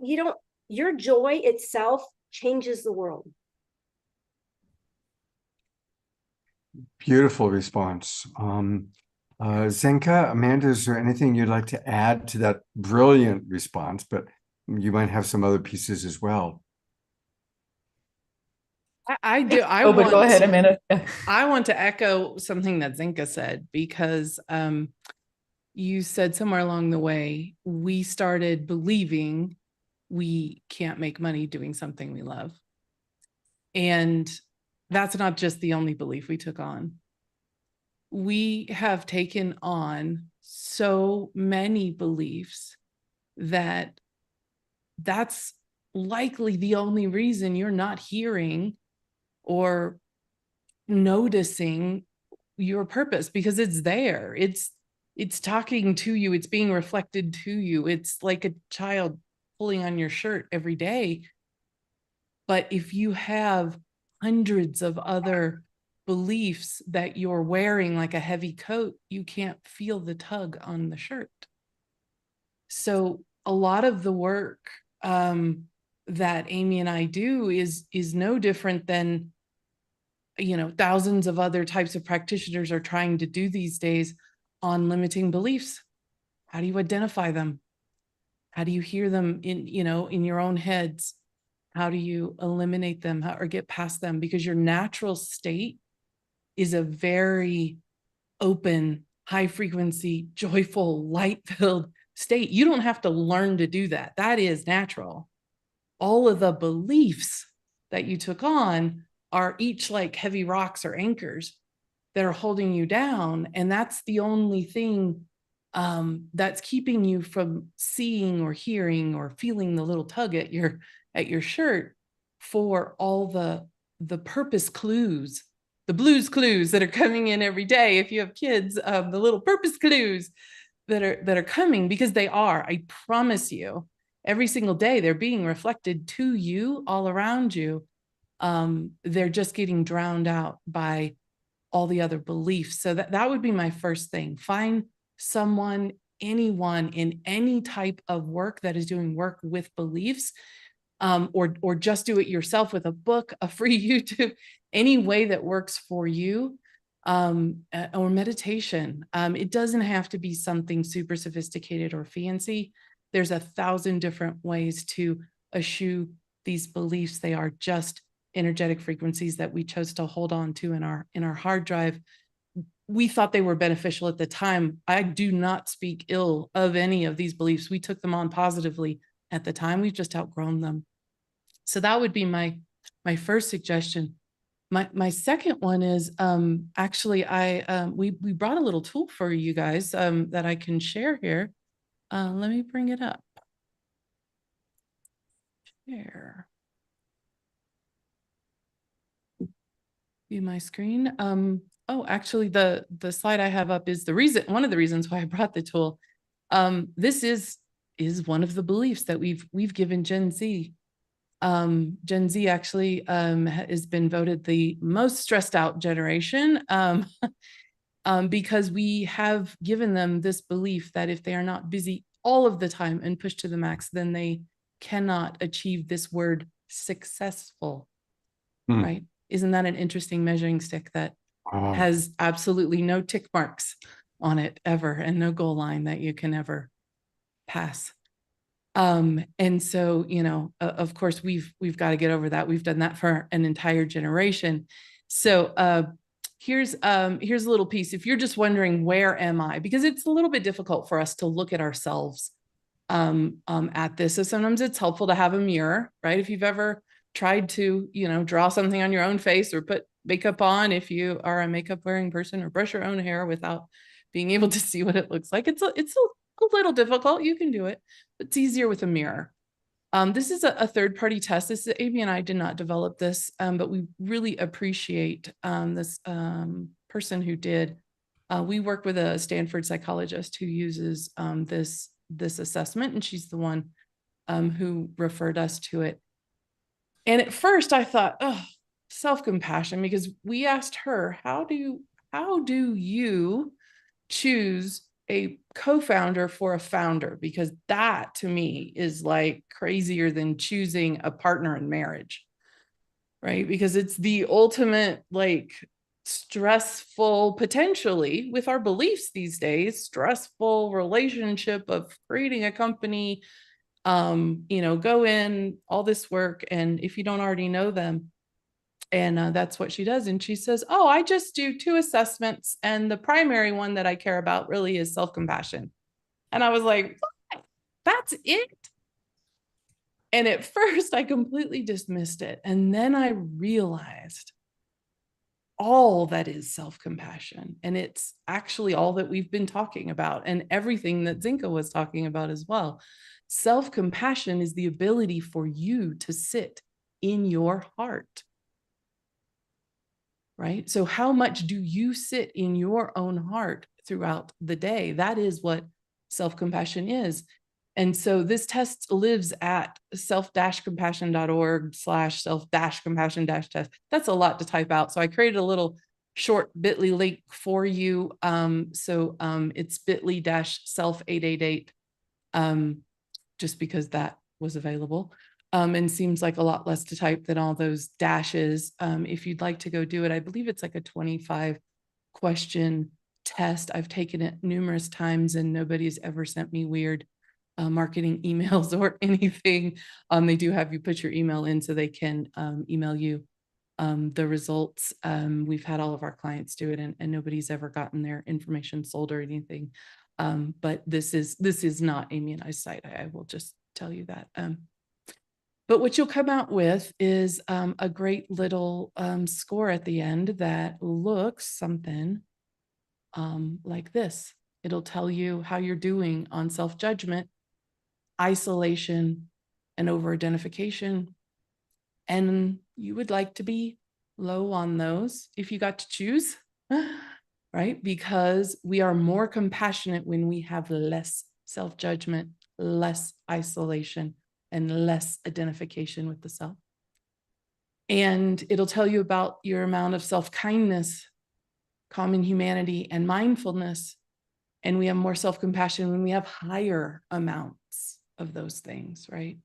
Your joy itself changes the world. Beautiful response. Zenka, Amanda, is there anything you'd like to add to that brilliant response? But you might have some other pieces as well. I do. But go ahead, Amanda. I want to echo something that Zenka said, because you said somewhere along the way, we started believing we can't make money doing something we love. And that's not just the only belief we took on. We have taken on so many beliefs that that's likely the only reason you're not hearing or noticing your purpose, because it's there. It's talking to you. It's being reflected to you. It's like a child pulling on your shirt every day. But if you have hundreds of other beliefs that you're wearing like a heavy coat, you can't feel the tug on the shirt. So a lot of the work that Amy and I do is no different than, thousands of other types of practitioners are trying to do these days on limiting beliefs. How do you identify them? How do you hear them in your own heads? How do you eliminate them or get past them? Because your natural state is a very open, high frequency, joyful, light-filled state. You don't have to learn to do that. That is natural. All of the beliefs that you took on are each like heavy rocks or anchors that are holding you down. And that's the only thing that's keeping you from seeing or hearing or feeling the little tug at your shirt for all the purpose clues, the blues clues that are coming in every day. If you have kids, the little purpose clues that are coming, because they are, I promise you, every single day they're being reflected to you all around you. They're just getting drowned out by all the other beliefs. So that would be my first thing. Find someone, anyone in any type of work that is doing work with beliefs, or just do it yourself with a book, a free YouTube, any way that works for you, or meditation. It doesn't have to be something super sophisticated or fancy. There's 1,000 different ways to eschew these beliefs. They are just energetic frequencies that we chose to hold on to in our hard drive. We thought they were beneficial at the time. I do not speak ill of any of these beliefs. We took them on positively at the time. We've just outgrown them. So that would be my first suggestion. My second one is actually we brought a little tool for you guys that I can share here. Let me bring it up. Share. View my screen. Oh, actually, the slide I have up is one of the reasons why I brought the tool. This is one of the beliefs that we've given Gen Z. Gen Z actually has been voted the most stressed out generation because we have given them this belief that if they are not busy all of the time and pushed to the max, then they cannot achieve this word successful, right? Isn't that an interesting measuring stick that has absolutely no tick marks on it ever and no goal line that you can ever pass? And so, you know, of course, we've got to get over that. We've done that for an entire generation. So here's a little piece. If you're just wondering, where am I? Because it's a little bit difficult for us to look at ourselves at this. So sometimes it's helpful to have a mirror, right? If you've ever tried to, you know, draw something on your own face or put makeup on, if you are a makeup wearing person, or brush your own hair without being able to see what it looks like, it's a little difficult. You can do it, but it's easier with a mirror. This is a third-party test. This is Amy and I did not develop this, but we really appreciate this person who did. We work with a Stanford psychologist who uses this assessment, and she's the one who referred us to it. And at first I thought, oh, self-compassion, because we asked her, how do you choose a co-founder for a founder? Because that to me is like crazier than choosing a partner in marriage, right? Because it's the ultimate like stressful, potentially with our beliefs these days, stressful relationship of creating a company, you know, go in all this work. And if you don't already know them, and that's what she does. And she says, oh, I just do 2 assessments. And the primary one that I care about really is self-compassion. And I was like, what? That's it? And at first I completely dismissed it. And then I realized all that is self-compassion. And it's actually all that we've been talking about and everything that Zinka was talking about as well. Self-compassion is the ability for you to sit in your heart. Right? So how much do you sit in your own heart throughout the day? That is what self-compassion is. And so this test lives at self-compassion.org/self-compassion-test. That's a lot to type out. So I created a little short bit.ly link for you. It's bit.ly-self888, just because that was available. And seems like a lot less to type than all those dashes. If you'd like to go do it, I believe it's like a 25 question test. I've taken it numerous times and nobody's ever sent me weird marketing emails or anything. They do have you put your email in so they can email you the results. We've had all of our clients do it, and nobody's ever gotten their information sold or anything. But this is not Amy and I's site. I will just tell you that. But what you'll come out with is a great little score at the end that looks something like this. It'll tell you how you're doing on self-judgment, isolation, and over-identification. And you would like to be low on those if you got to choose, right? Because we are more compassionate when we have less self-judgment, less isolation, and less identification with the self. And it'll tell you about your amount of self-kindness, common humanity, and mindfulness. And we have more self-compassion when we have higher amounts of those things, right?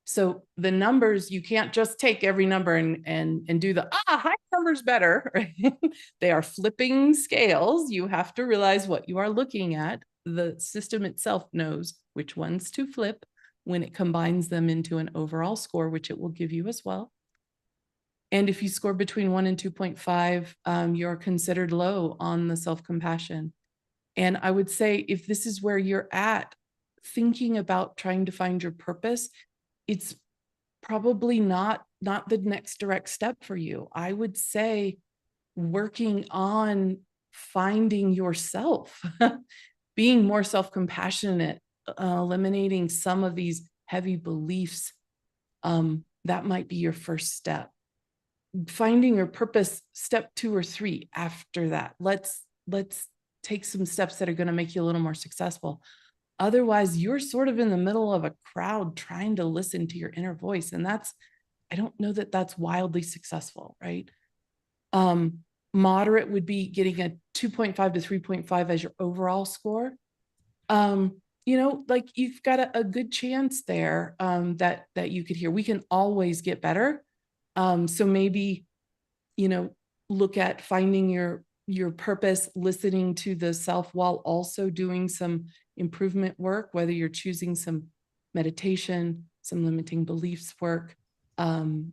So the numbers, you can't just take every number and do the, high number's better, right? They are flipping scales. You have to realize what you are looking at. The system itself knows which ones to flip when it combines them into an overall score, which it will give you as well. And if you score between 1 and 2.5, you're considered low on the self-compassion. And I would say if this is where you're at, thinking about trying to find your purpose, it's probably not the next direct step for you. I would say working on finding yourself, being more self-compassionate, eliminating some of these heavy beliefs, that might be your first step. Finding your purpose, step 2 or 3 after that. Let's take some steps that are going to make you a little more successful. Otherwise, you're sort of in the middle of a crowd trying to listen to your inner voice. And I don't know that that's wildly successful, right? Moderate would be getting a 2.5 to 3.5 as your overall score. Like you've got a good chance there that you could hear. We can always get better. So maybe, look at finding your purpose, listening to the self while also doing some improvement work, whether you're choosing some meditation, some limiting beliefs work.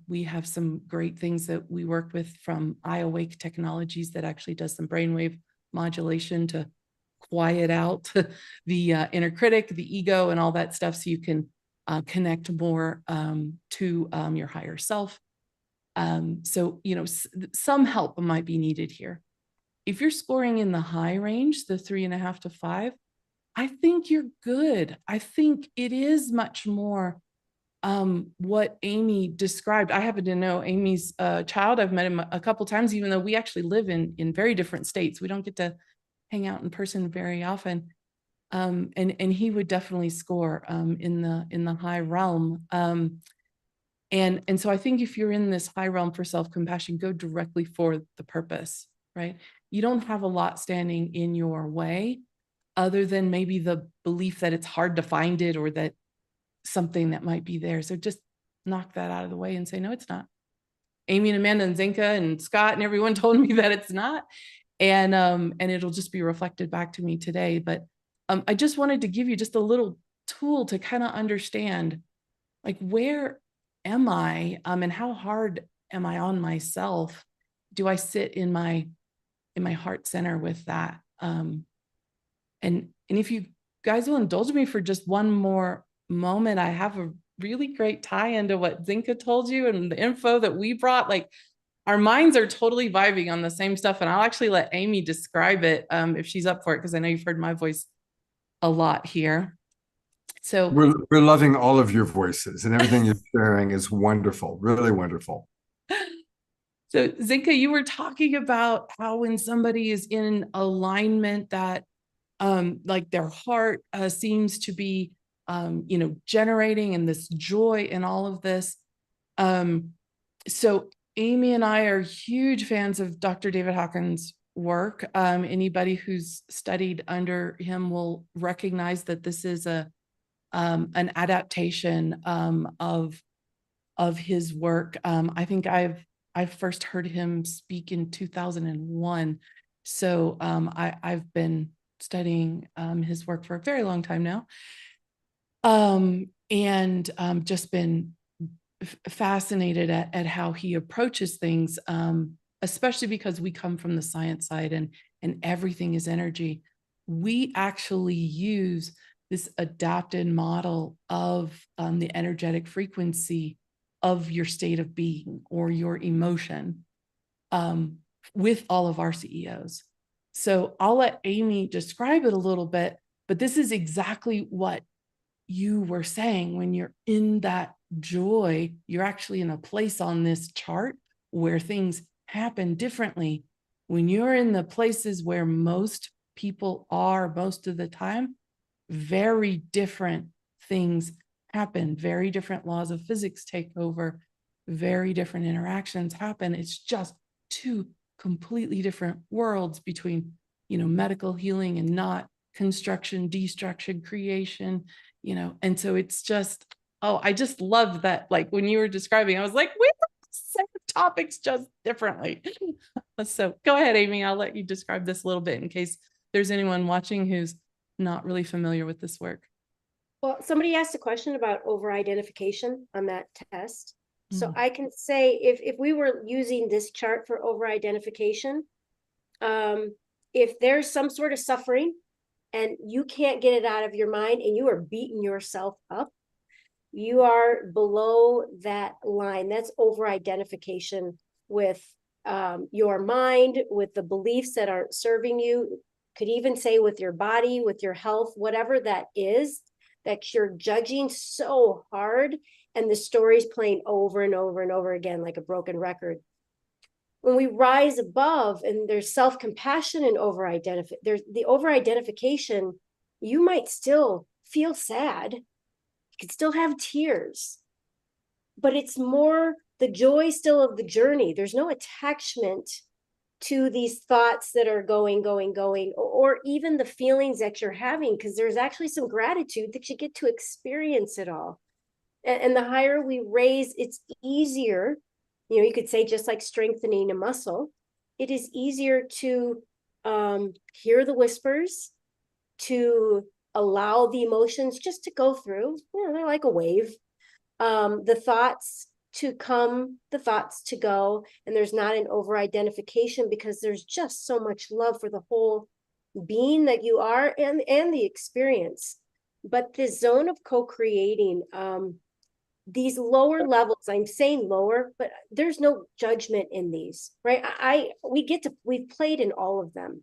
We have some great things that we work with from iAwake Technologies that actually does some brainwave modulation to quiet out the inner critic, the ego, and all that stuff, so you can connect more to your higher self. So, some help might be needed here. If you're scoring in the high range, the 3.5 to 5, I think you're good. I think it is much more what Amy described. I happen to know Amy's child. I've met him a couple times, even though we actually live in very different states. We don't get to hang out in person very often. And he would definitely score in the high realm. And so I think if you're in this high realm for self-compassion, go directly for the purpose, right? You don't have a lot standing in your way other than maybe the belief that it's hard to find it or that something that might be there. So just knock that out of the way and say, no, it's not. Amy and Amanda and Zinka and Scott and everyone told me that it's not. And it'll just be reflected back to me today. But I just wanted to give you just a little tool to kind of understand, like, where am I and how hard am I on myself? Do I sit in my heart center with that? And if you guys will indulge me for just one more moment, I have a really great tie into what Zinka told you and the info that we brought. Like, our minds are totally vibing on the same stuff. And I'll actually let Amy describe it if she's up for it, because I know you've heard my voice a lot here. So we're loving all of your voices, and everything you're sharing is wonderful, really wonderful. So Zinka, you were talking about how when somebody is in alignment, that like their heart seems to be generating, and this joy and all of this. So Amy and I are huge fans of Dr. David Hawkins' work. Anybody who's studied under him will recognize that this is an adaptation of his work. I think I first heard him speak in 2001. So I've been studying his work for a very long time now. And just been fascinated at how he approaches things, especially because we come from the science side and everything is energy. We actually use this adapted model of the energetic frequency of your state of being or your emotion with all of our CEOs. So I'll let Amy describe it a little bit, but this is exactly what you were saying. When you're in that joy, you're actually in a place on this chart where things happen differently. When you're in the places where most people are most of the time, very different things happen, very different laws of physics take over, very different interactions happen. It's just two completely different worlds between, medical healing and not, construction, destruction, creation, and so it's just, I just love that. Like when you were describing, I was like, we same topics just differently. So go ahead, Amy, I'll let you describe this a little bit in case there's anyone watching who's not really familiar with this work. Well, somebody asked a question about over-identification on that test. So Mm. I can say if we were using this chart for over-identification, if there's some sort of suffering and you can't get it out of your mind and you are beating yourself up, you are below that line. That's over-identification with your mind, with the beliefs that aren't serving you. Could even say with your body, with your health, whatever that is, that you're judging so hard and the story's playing over and over and over again like a broken record. When we rise above and there's self-compassion and there's the over-identification, you might still feel sad. You could still have tears, but it's more the joy still of the journey. There's no attachment to these thoughts that are going, or even the feelings that you're having, because there's actually some gratitude that you get to experience it all. And the higher we raise, it's easier, you could say just like strengthening a muscle, it is easier to hear the whispers, to allow the emotions just to go through. They're like a wave. The thoughts to come, the thoughts to go, and there's not an over-identification because there's just so much love for the whole being that you are and the experience. But this zone of co-creating, these lower levels, I'm saying lower, but there's no judgment in these, right? We've played in all of them.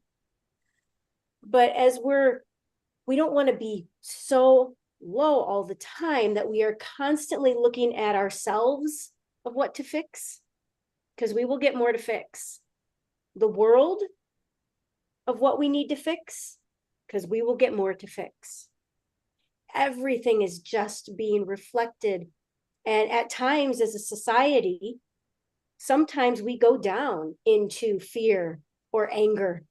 But as we don't want to be so low all the time that we are constantly looking at ourselves of what to fix, because we will get more to fix. The world of what we need to fix, because we will get more to fix. Everything is just being reflected. And at times as a society, sometimes we go down into fear or anger.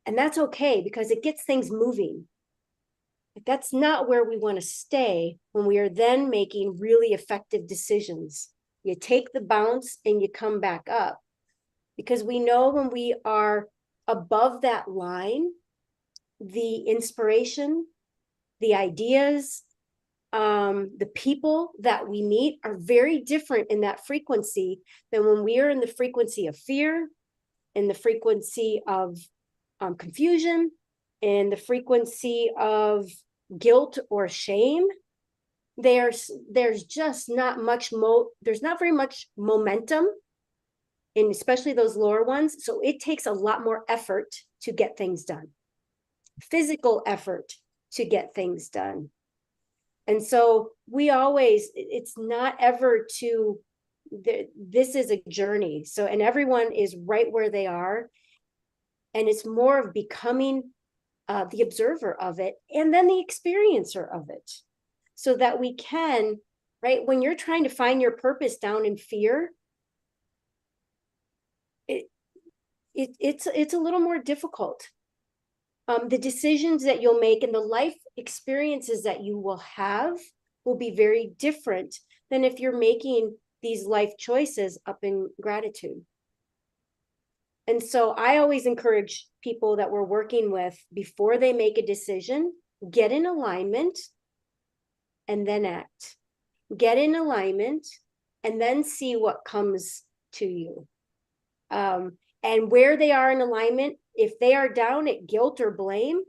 And that's okay because it gets things moving. But that's not where we want to stay when we are then making really effective decisions. You take the bounce and you come back up. Because we know when we are above that line, the inspiration, the ideas, the people that we meet are very different in that frequency than when we are in the frequency of fear, in the frequency of confusion, in the frequency of guilt or shame. There's just not much there's not very much momentum, and especially those lower ones. So it takes a lot more effort to get things done, physical effort to get things done. And so it's not ever this is a journey. So, and everyone is right where they are. And it's more of becoming the observer of it and then the experiencer of it, so that we can, right? When you're trying to find your purpose down in fear, it's a little more difficult. The decisions that you'll make and the life experiences that you will have will be very different than if you're making these life choices up in gratitude. And so I always encourage people that we're working with, before they make a decision, get in alignment and then act. Get in alignment and then see what comes to you. And where they are in alignment, if they are down at guilt or blame,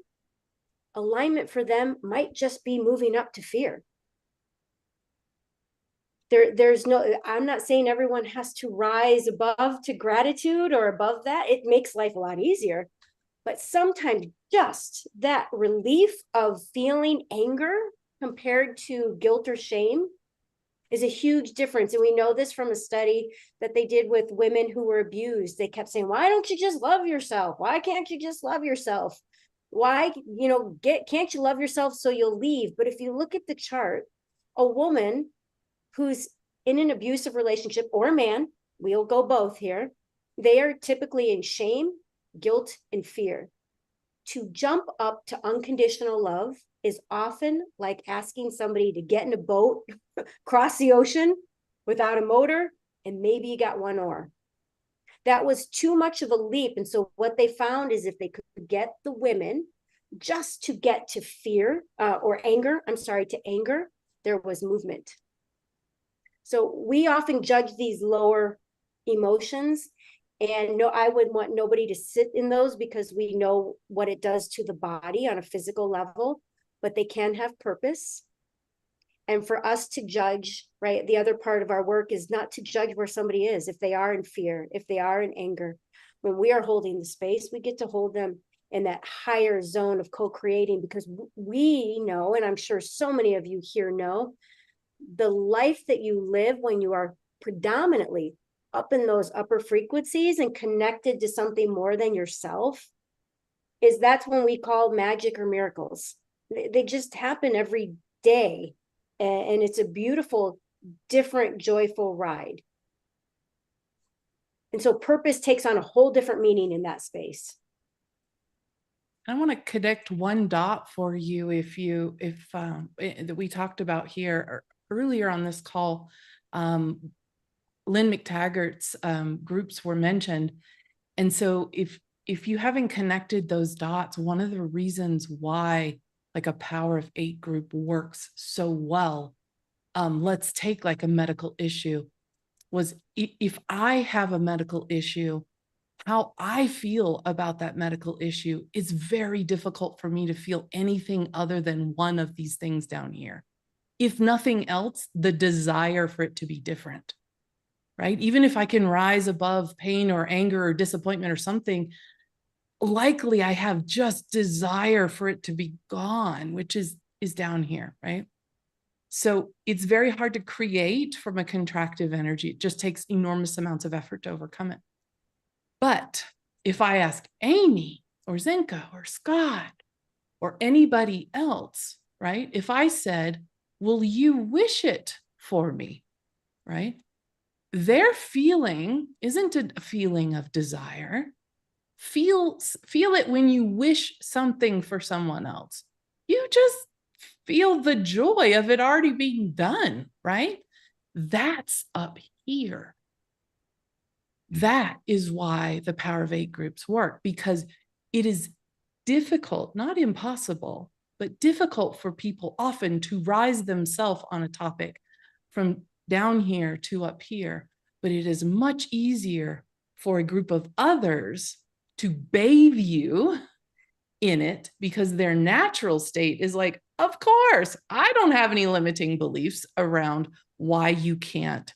alignment for them might just be moving up to fear. There's no, I'm not saying everyone has to rise above to gratitude or above that. It makes life a lot easier. But sometimes just that relief of feeling anger compared to guilt or shame is a huge difference. And we know this from a study that they did with women who were abused. They kept saying, why don't you just love yourself? Why can't you just love yourself? Why, can't you love yourself so you'll leave? But if you look at the chart, a woman who's in an abusive relationship, or a man, we'll go both here, they are typically in shame, guilt, and fear. To jump up to unconditional love is often like asking somebody to get in a boat, cross the ocean without a motor, and maybe you got one oar. That was too much of a leap. And so what they found is if they could get the women just to get to fear or anger, to anger, there was movement. So we often judge these lower emotions, and no, I would want nobody to sit in those because we know what it does to the body on a physical level, but they can have purpose. And for us to judge, right, the other part of our work is not to judge where somebody is, if they are in fear, if they are in anger. When we are holding the space, we get to hold them in that higher zone of co-creating, because we know, and I'm sure so many of you here know, the life that you live when you are predominantly up in those upper frequencies and connected to something more than yourself, that's when we call magic or miracles. They just happen every day. And it's a beautiful, different, joyful ride. And so purpose takes on a whole different meaning in that space. I want to connect one dot for you. That we talked about here earlier on this call, Lynn McTaggart's groups were mentioned. And so if you haven't connected those dots, one of the reasons why like a Power of 8 group works so well, let's take like a medical issue, was if I have a medical issue, how I feel about that medical issue is very difficult for me to feel anything other than one of these things down here. If nothing else, the desire for it to be different, right? Even if I can rise above pain or anger or disappointment or something, likely I have just desire for it to be gone, which is down here, right? So it's very hard to create from a contractive energy. It just takes enormous amounts of effort to overcome it. But if I ask Amy or Zinka or Scott or anybody else, right? If I said, will you wish it for me, right? Their feeling isn't a feeling of desire. Feel it when you wish something for someone else. You just feel the joy of it already being done, right? That's up here. That is why the Power of 8 groups work, because it is difficult, not impossible, but difficult for people often to rise themselves on a topic from down here to up here. But it is much easier for a group of others to bathe you in it, because their natural state is like, of course, I don't have any limiting beliefs around why you can't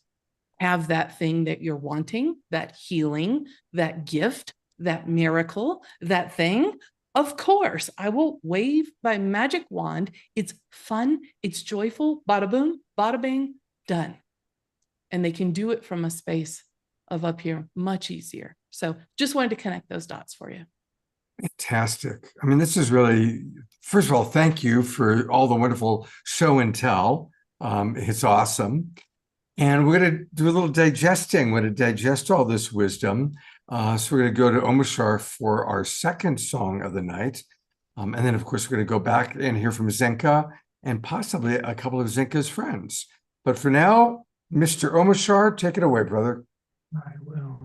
have that thing that you're wanting, that healing, that gift, that miracle, that thing. Of course, I will wave my magic wand. It's fun. It's joyful. Bada boom, bada bing, done. And they can do it from a space of up here much easier. So just wanted to connect those dots for you. Fantastic. I mean, this is really, first of all, thank you for all the wonderful show and tell. It's awesome. And we're going to do a little digesting. We're going to digest all this wisdom. So we're going to go to Omashar for our second song of the night. And then, of course, we're going to go back and hear from Zinka and possibly a couple of Zinka's friends. But for now, Mr. Omashar, take it away, brother. I will.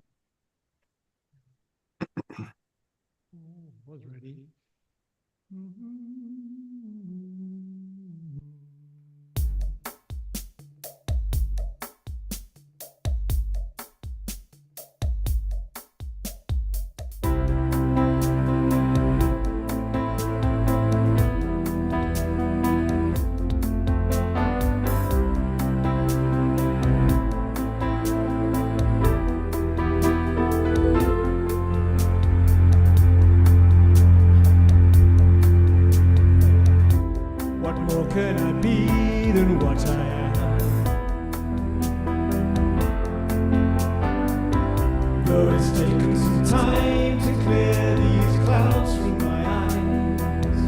Was ready. Mm-hmm. What more can I be than what I am? Though it's taken some time to clear these clouds from my eyes,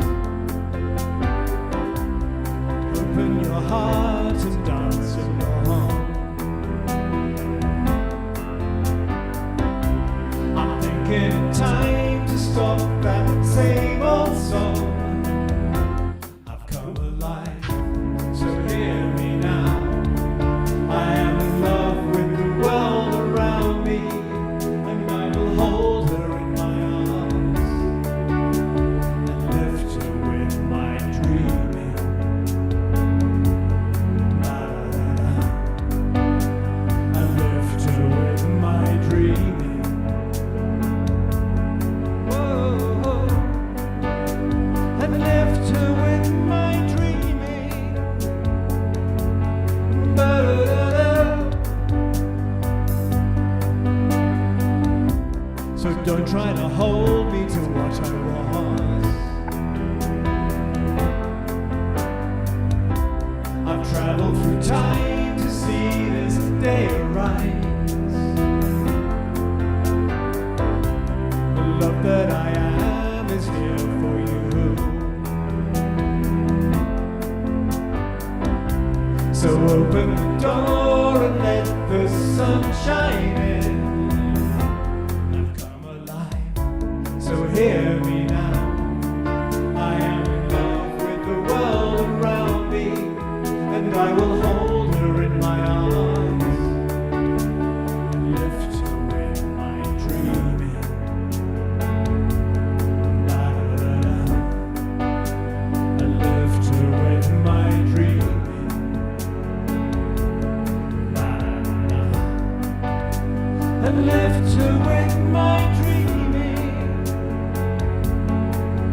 open your heart and dance along. I'm thinking it's time to stop that same old song. I've come alive, so hear me now. I am in love with the world around me, and I will hold her in my arms and lift her with my dreaming. La-da-da-da. I lift her with my dreaming. Whoa, and lift her with my dreaming. Ba-da-da-da. So don't try to hold me to what I was. I've traveled through time to see this day arise. The love that I am is here for you. So open the door and let the sun shine in. I've come alive, so hear me now. I am in love with the world around me, and I will hold her in my arms and lift her with my dreaming. La-da-da-da. I lift her with my dreaming. La-da-da-da. And lift her with my dreaming.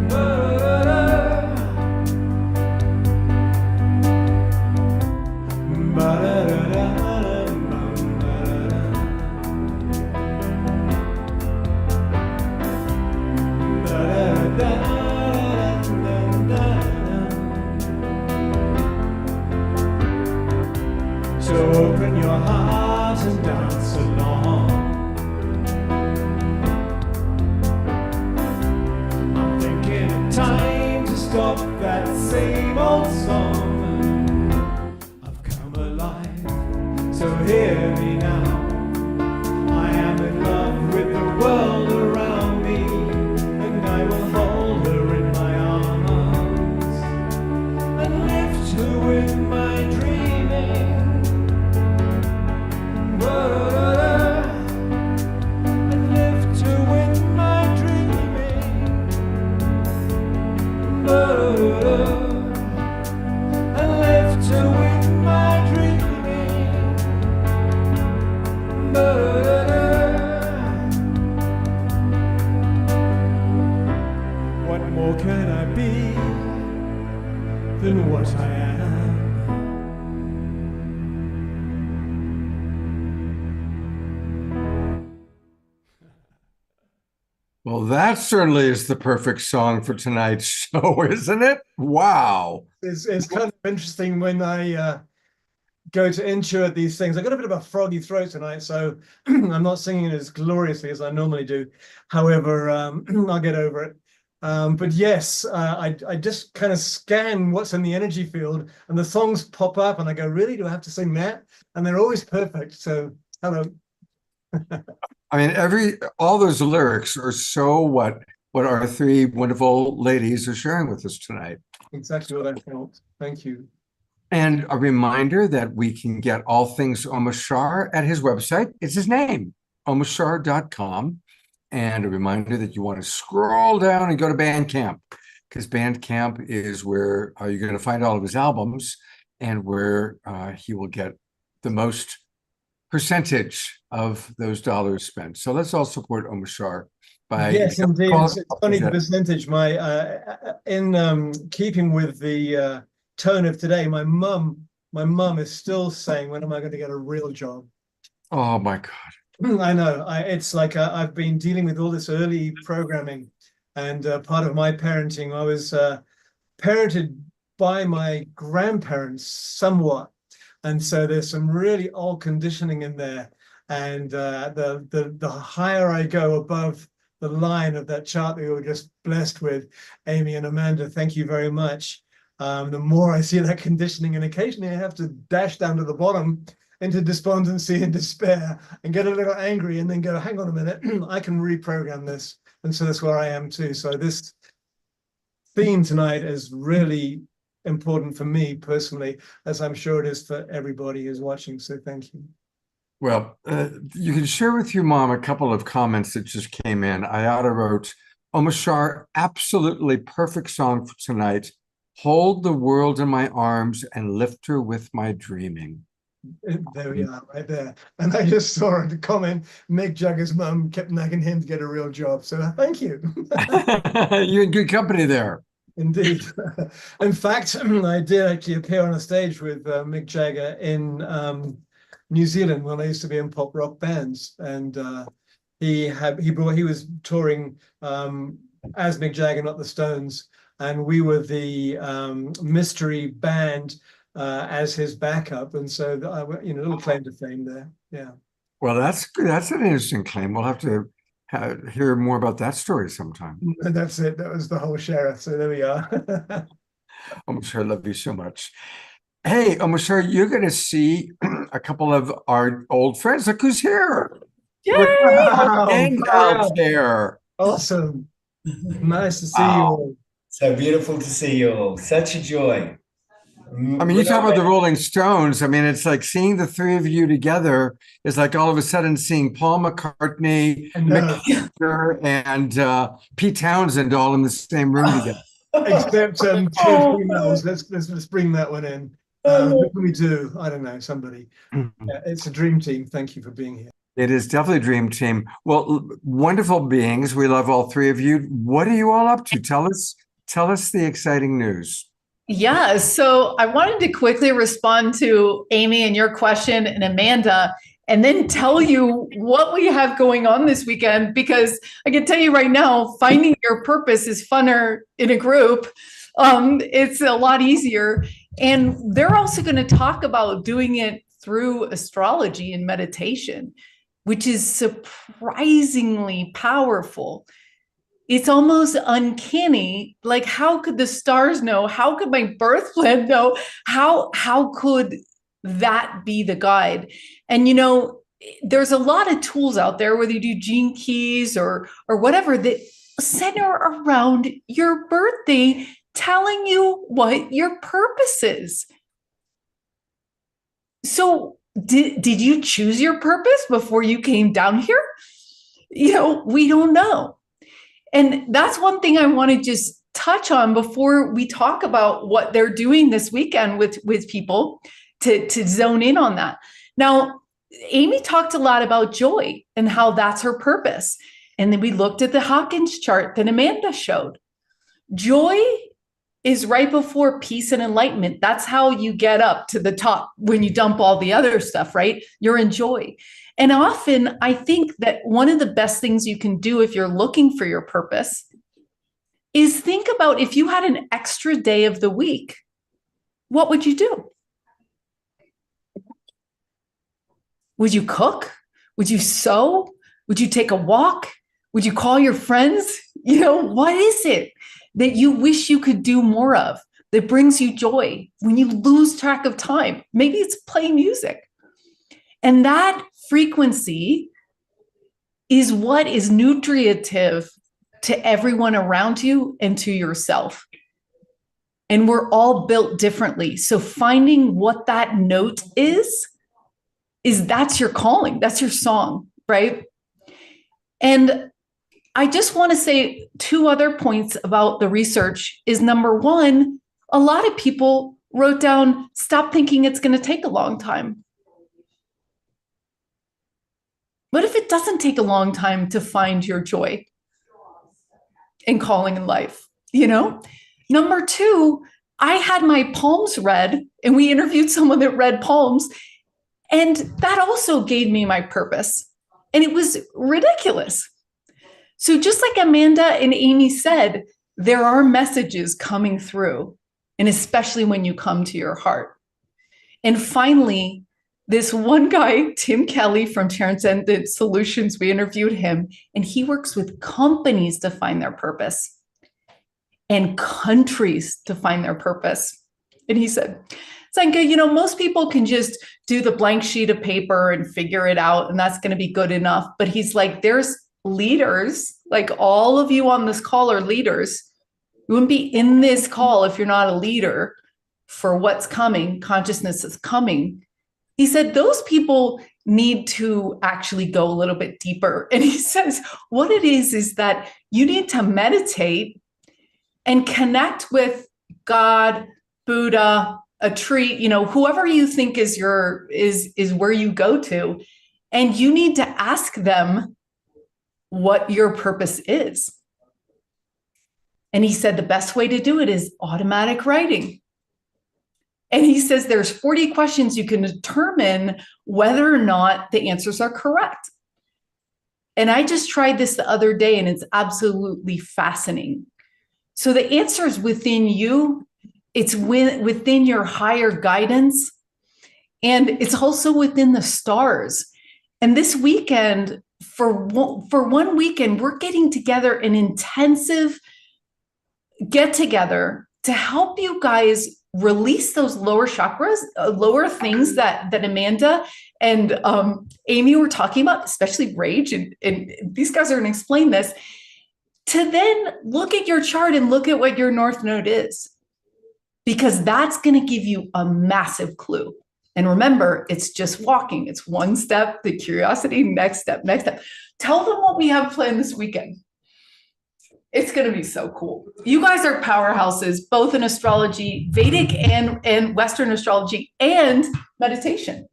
Ba-da-da. Ba-da-da-da, ba-da-da. Ba-da-da-da-da-da-da. So open your heart and dance along. I'm thinking it's time to stop that same old song. I've come alive, so hear me now. I am in love with the world around me, and I will hold her in my arms and lift her with my dreaming. Ba-da-da-da. And lift her with my dreaming. Ba-da-da-da. And lift her with my dreaming. Ba-da-da-da. What more can I be than what I am? Well, that certainly is the perfect song for tonight's show, isn't it? Wow. It's kind of interesting when I go to intro at these things. I got a bit of a froggy throat tonight, so I'm not singing it as gloriously as I normally do. However, I'll get over it. But yes, I just kind of scan what's in the energy field, and the songs pop up, and I go, really? Do I have to sing that? And they're always perfect. So, hello. I mean, all those lyrics are so what our three wonderful ladies are sharing with us tonight. Exactly what I felt. Thank you. And a reminder that we can get all things Omar Shah at his website. It's his name, omarshah.com. And a reminder that you want to scroll down and go to Bandcamp, because Bandcamp is where you're going to find all of his albums and where he will get the most percentage of those dollars spent. So let's all support Omar Shah by yes, indeed. It's funny the percentage. In keeping with the tone of today, my mum is still saying, "When am I going to get a real job?" Oh my God! I know. It's like I've been dealing with all this early programming, and part of my parenting, I was parented by my grandparents somewhat. And so there's some really old conditioning in there. And the higher I go above the line of that chart that we were just blessed with, Amy and Amanda, thank you very much. The more I see that conditioning, and occasionally I have to dash down to the bottom into despondency and despair and get a little angry and then go, hang on a minute, I can reprogram this. And so that's where I am too. So this theme tonight is really important for me personally, as I'm sure it is for everybody who's watching. So thank you. Well, you can share with your mom a couple of comments that just came in. Ayada wrote, Omashar, absolutely perfect song for tonight. Hold the world in my arms and lift her with my dreaming. There we are, right there. And I just saw the comment, Mick Jagger's mum kept nagging him to get a real job. So thank you. You're in good company there. Indeed. In fact, I did actually appear on a stage with Mick Jagger in New Zealand when I used to be in pop rock bands. And he was touring as Mick Jagger, not the Stones. And we were the mystery band as his backup, and so a little claim to fame there. Yeah. Well, that's an interesting claim. We'll have to hear more about that story sometime. And that's it. That was the whole sheriff. So there we are. Omashar, I love you so much. Hey, Omashar, you're going to see a couple of our old friends. Look who's here. Wow. And out there. Awesome. Nice to see you Wow. all. So beautiful to see you all. Such a joy. I mean, you talk about the Rolling Stones. I mean, it's like seeing the three of you together is like all of a sudden seeing Paul McCartney, Mick Jagger, and Pete Townsend all in the same room together. Except two females. Let's bring that one in. Who can we do? I don't know, somebody. Yeah, it's a dream team. Thank you for being here. It is definitely a dream team. Well, wonderful beings. We love all three of you. What are you all up to? Tell us the exciting news. Yeah, so I wanted to quickly respond to Amy and your question and Amanda, and then tell you what we have going on this weekend, because I can tell you right now, finding your purpose is funner in a group. It's a lot easier. And they're also going to talk about doing it through astrology and meditation, which is surprisingly powerful. It's almost uncanny. Like, how could the stars know? How could my birth plan know? How could that be the guide? And, there's a lot of tools out there, whether you do gene keys or whatever, that center around your birthday, telling you what your purpose is. So did you choose your purpose before you came down here? We don't know. And that's one thing I want to just touch on before we talk about what they're doing this weekend with people to zone in on that. Now, Amy talked a lot about joy and how that's her purpose. And then we looked at the Hawkins chart that Amanda showed. Joy is right before peace and enlightenment. That's how you get up to the top when you dump all the other stuff, right? You're in joy. And often I think that one of the best things you can do if you're looking for your purpose is think about, if you had an extra day of the week, what would you do? Would you cook? Would you sew? Would you take a walk? Would you call your friends? What is it that you wish you could do more of that brings you joy when you lose track of time? Maybe it's play music. And that frequency is what is nutritive to everyone around you and to yourself. And we're all built differently. So finding what that note is that's your calling. That's your song, right? And I just want to say two other points about the research is, number one, a lot of people wrote down, stop thinking it's going to take a long time. What if it doesn't take a long time to find your joy and calling in life? Number two, I had my palms read, and we interviewed someone that read palms, and that also gave me my purpose. And it was ridiculous. So just like Amanda and Amy said, there are messages coming through. and especially when you come to your heart. And finally, this one guy, Tim Kelly from Transcendent Solutions, we interviewed him, and he works with companies to find their purpose and countries to find their purpose. And he said, Zenka, you know, most people can just do the blank sheet of paper and figure it out, and that's going to be good enough. But he's like, there's leaders, like all of you on this call are leaders. You wouldn't be in this call if you're not a leader for what's coming. Consciousness is coming. He said, those people need to actually go a little bit deeper. And he says, what it is that you need to meditate and connect with God, Buddha, a tree, you know, whoever you think is where you go to. And you need to ask them what your purpose is. And he said the best way to do it is automatic writing. And he says there's 40 questions you can determine whether or not the answers are correct. And I just tried this the other day, and it's absolutely fascinating. So the answer is within you. It's within your higher guidance. And it's also within the stars. And this weekend, for one weekend, we're getting together an intensive get together to help you guys release those lower chakras, lower things that Amanda and Amy were talking about, especially rage. And these guys are going to explain this, to then look at your chart and look at what your North Node is, because that's going to give you a massive clue. And remember, it's just walking. It's one step, the curiosity, next step, next step. Tell them what we have planned this weekend. It's going to be so cool. You guys are powerhouses, both in astrology, Vedic and Western astrology, and meditation.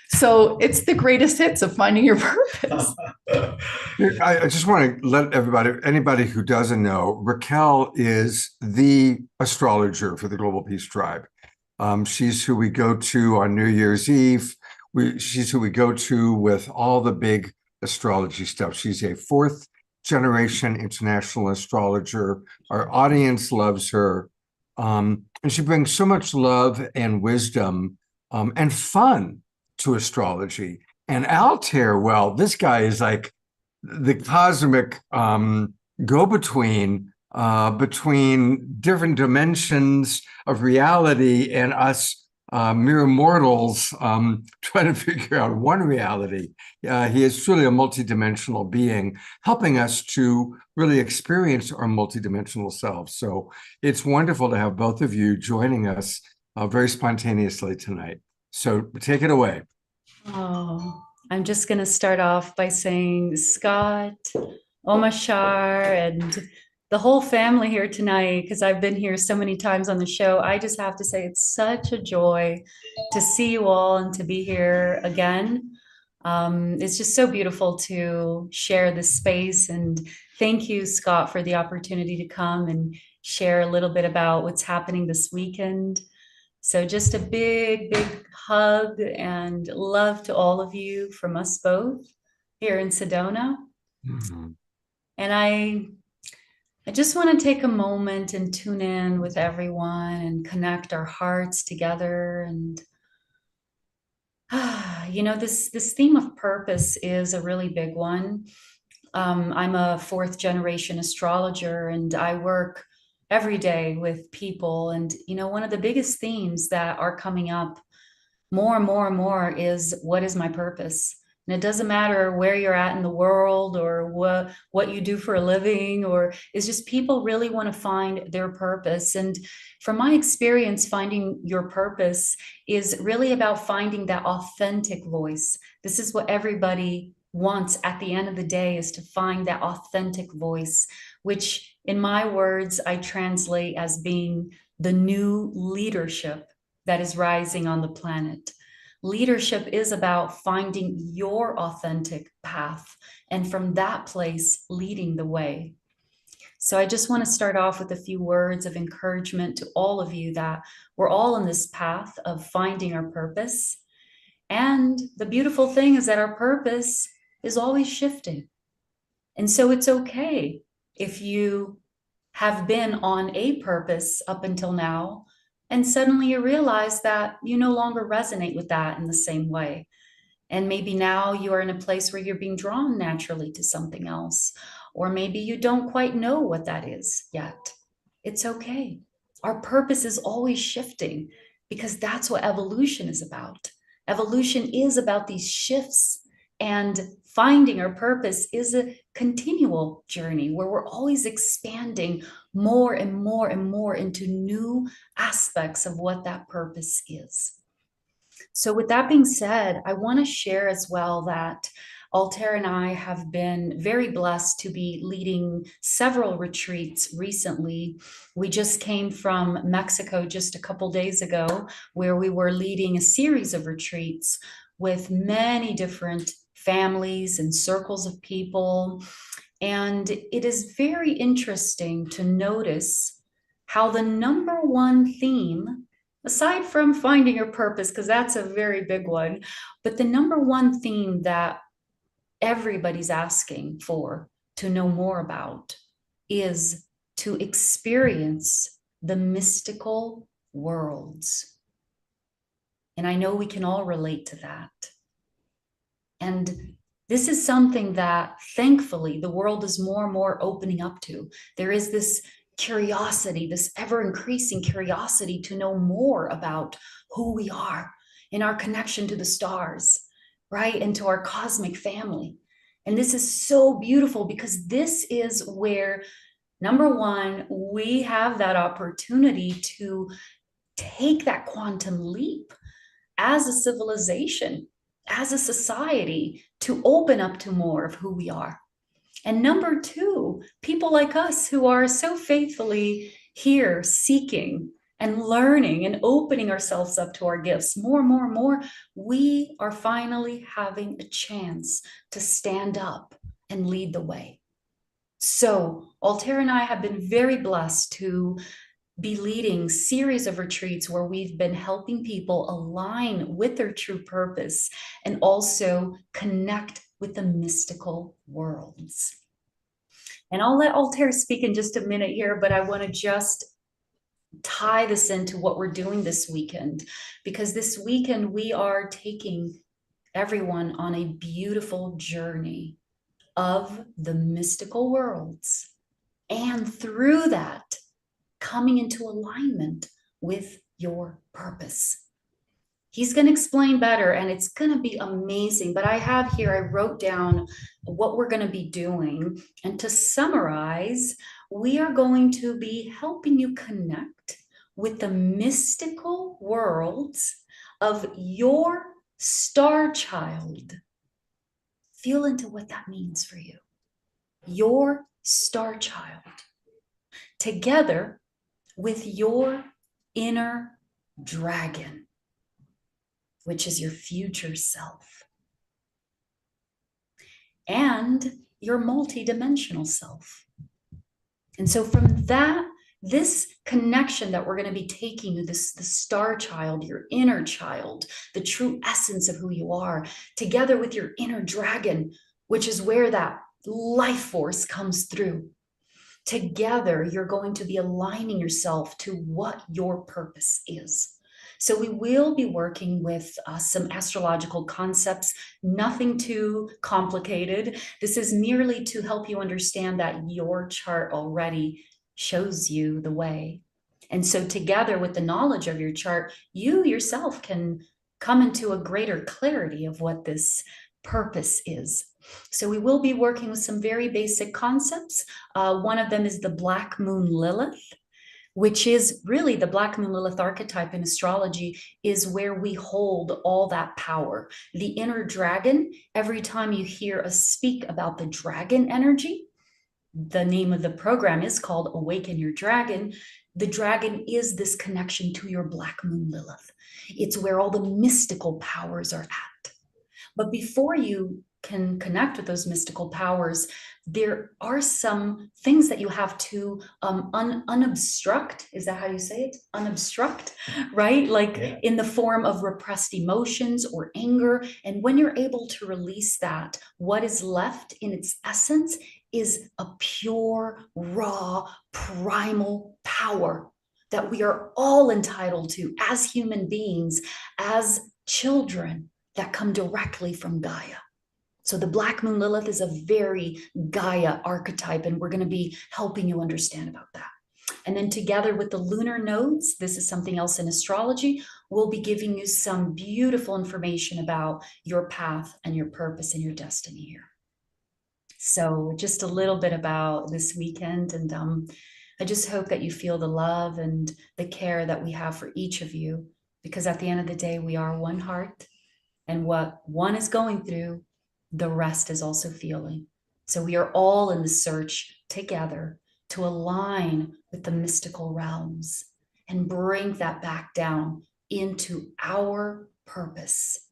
So it's the greatest hits of finding your purpose. I just want to let anybody who doesn't know, Raquel is the astrologer for the Global Peace Tribe. She's who we go to on New Year's Eve. She's who we go to with all the big astrology stuff. She's a fourth generation international astrologer. Our audience loves her. And she brings so much love and wisdom and fun to astrology. And Altair, well, this guy is like the cosmic go-between between different dimensions of reality and us mere mortals trying to figure out one reality. He is truly a multidimensional being, helping us to really experience our multidimensional selves. So it's wonderful to have both of you joining us very spontaneously tonight. So take it away. Oh, I'm just going to start off by saying Scott, Omashar, and the whole family here tonight, because I've been here so many times on the show. I just have to say it's such a joy to see you all and to be here again. It's just so beautiful to share this space. And thank you, Scott, for the opportunity to come and share a little bit about what's happening this weekend. So just a big, big hug and love to all of you from us both here in Sedona. Mm-hmm. And I just want to take a moment and tune in with everyone and connect our hearts together. And, you know, this theme of purpose is a really big one. I'm a fourth generation astrologer, and I work every day with people. And, you know, one of the biggest themes that are coming up more and more and more is, what is my purpose? And it doesn't matter where you're at in the world or what you do for a living, or it's just people really want to find their purpose. And from my experience, finding your purpose is really about finding that authentic voice. This is what everybody wants at the end of the day, is to find that authentic voice, which in my words, I translate as being the new leadership that is rising on the planet. Leadership is about finding your authentic path, and from that place, leading the way. So I just want to start off with a few words of encouragement to all of you, that we're all on this path of finding our purpose. And the beautiful thing is that our purpose is always shifting. And so it's okay if you have been on a purpose up until now, And suddenly you realize that you no longer resonate with that in the same way. And maybe now you are in a place where you're being drawn naturally to something else, or maybe you don't quite know what that is yet. It's okay. Our purpose is always shifting because that's what evolution is about. Evolution is about these shifts, and finding our purpose is a continual journey where we're always expanding more and more and more into new aspects of what that purpose is. So with that being said, I want to share as well that Altair and I have been very blessed to be leading several retreats recently. We just came from Mexico just a couple days ago, where we were leading a series of retreats with many different families and circles of people. And it is very interesting to notice how the number one theme, aside from finding your purpose, because that's a very big one, but the number one theme that everybody's asking for to know more about is to experience the mystical worlds. And I know we can all relate to that. And this is something that thankfully the world is more and more opening up to. There is this curiosity, this ever increasing curiosity to know more about who we are in our connection to the stars, right? And to our cosmic family. And this is so beautiful because this is where, number one, we have that opportunity to take that quantum leap as a civilization, as a society, to open up to more of who we are. And number two, people like us who are so faithfully here seeking and learning and opening ourselves up to our gifts more and more and more, we are finally having a chance to stand up and lead the way. So Altair and I have been very blessed to be leading series of retreats where we've been helping people align with their true purpose and also connect with the mystical worlds. And I'll let Altair speak in just a minute here, but I want to just tie this into what we're doing this weekend, because this weekend we are taking everyone on a beautiful journey of the mystical worlds, and through that coming into alignment with your purpose. He's going to explain better, and it's going to be amazing. But I have here, I wrote down what we're going to be doing. And to summarize, we are going to be helping you connect with the mystical worlds of your star child. Feel into what that means for you. Your star child. Together with your inner dragon, which is your future self, and your multidimensional self. And so from that, this connection that we're going to be taking you, the star child, your inner child, the true essence of who you are, together with your inner dragon, which is where that life force comes through. Together, you're going to be aligning yourself to what your purpose is. So we will be working with some astrological concepts, nothing too complicated. This is merely to help you understand that your chart already shows you the way. And so together with the knowledge of your chart, you yourself can come into a greater clarity of what this purpose is. So we will be working with some very basic concepts. One of them is the Black Moon Lilith, which is really the Black Moon Lilith archetype in astrology, is where we hold all that power. The inner dragon, every time you hear us speak about the dragon energy, the name of the program is called Awaken Your Dragon. The dragon is this connection to your Black Moon Lilith. It's where all the mystical powers are at. But before you can connect with those mystical powers, there are some things that you have to unobstruct. Is that how you say it? Unobstruct, right? Like in the form of repressed emotions or anger. And when you're able to release that, what is left in its essence is a pure, raw, primal power that we are all entitled to as human beings, as children that come directly from Gaia. So the Black Moon Lilith is a very Gaia archetype, and we're going to be helping you understand about that. And then together with the lunar nodes, this is something else in astrology, we'll be giving you some beautiful information about your path and your purpose and your destiny here. So just a little bit about this weekend, and I just hope that you feel the love and the care that we have for each of you, because at the end of the day, we are one heart, and what one is going through, the rest is also feeling. So we are all in the search together to align with the mystical realms and bring that back down into our purpose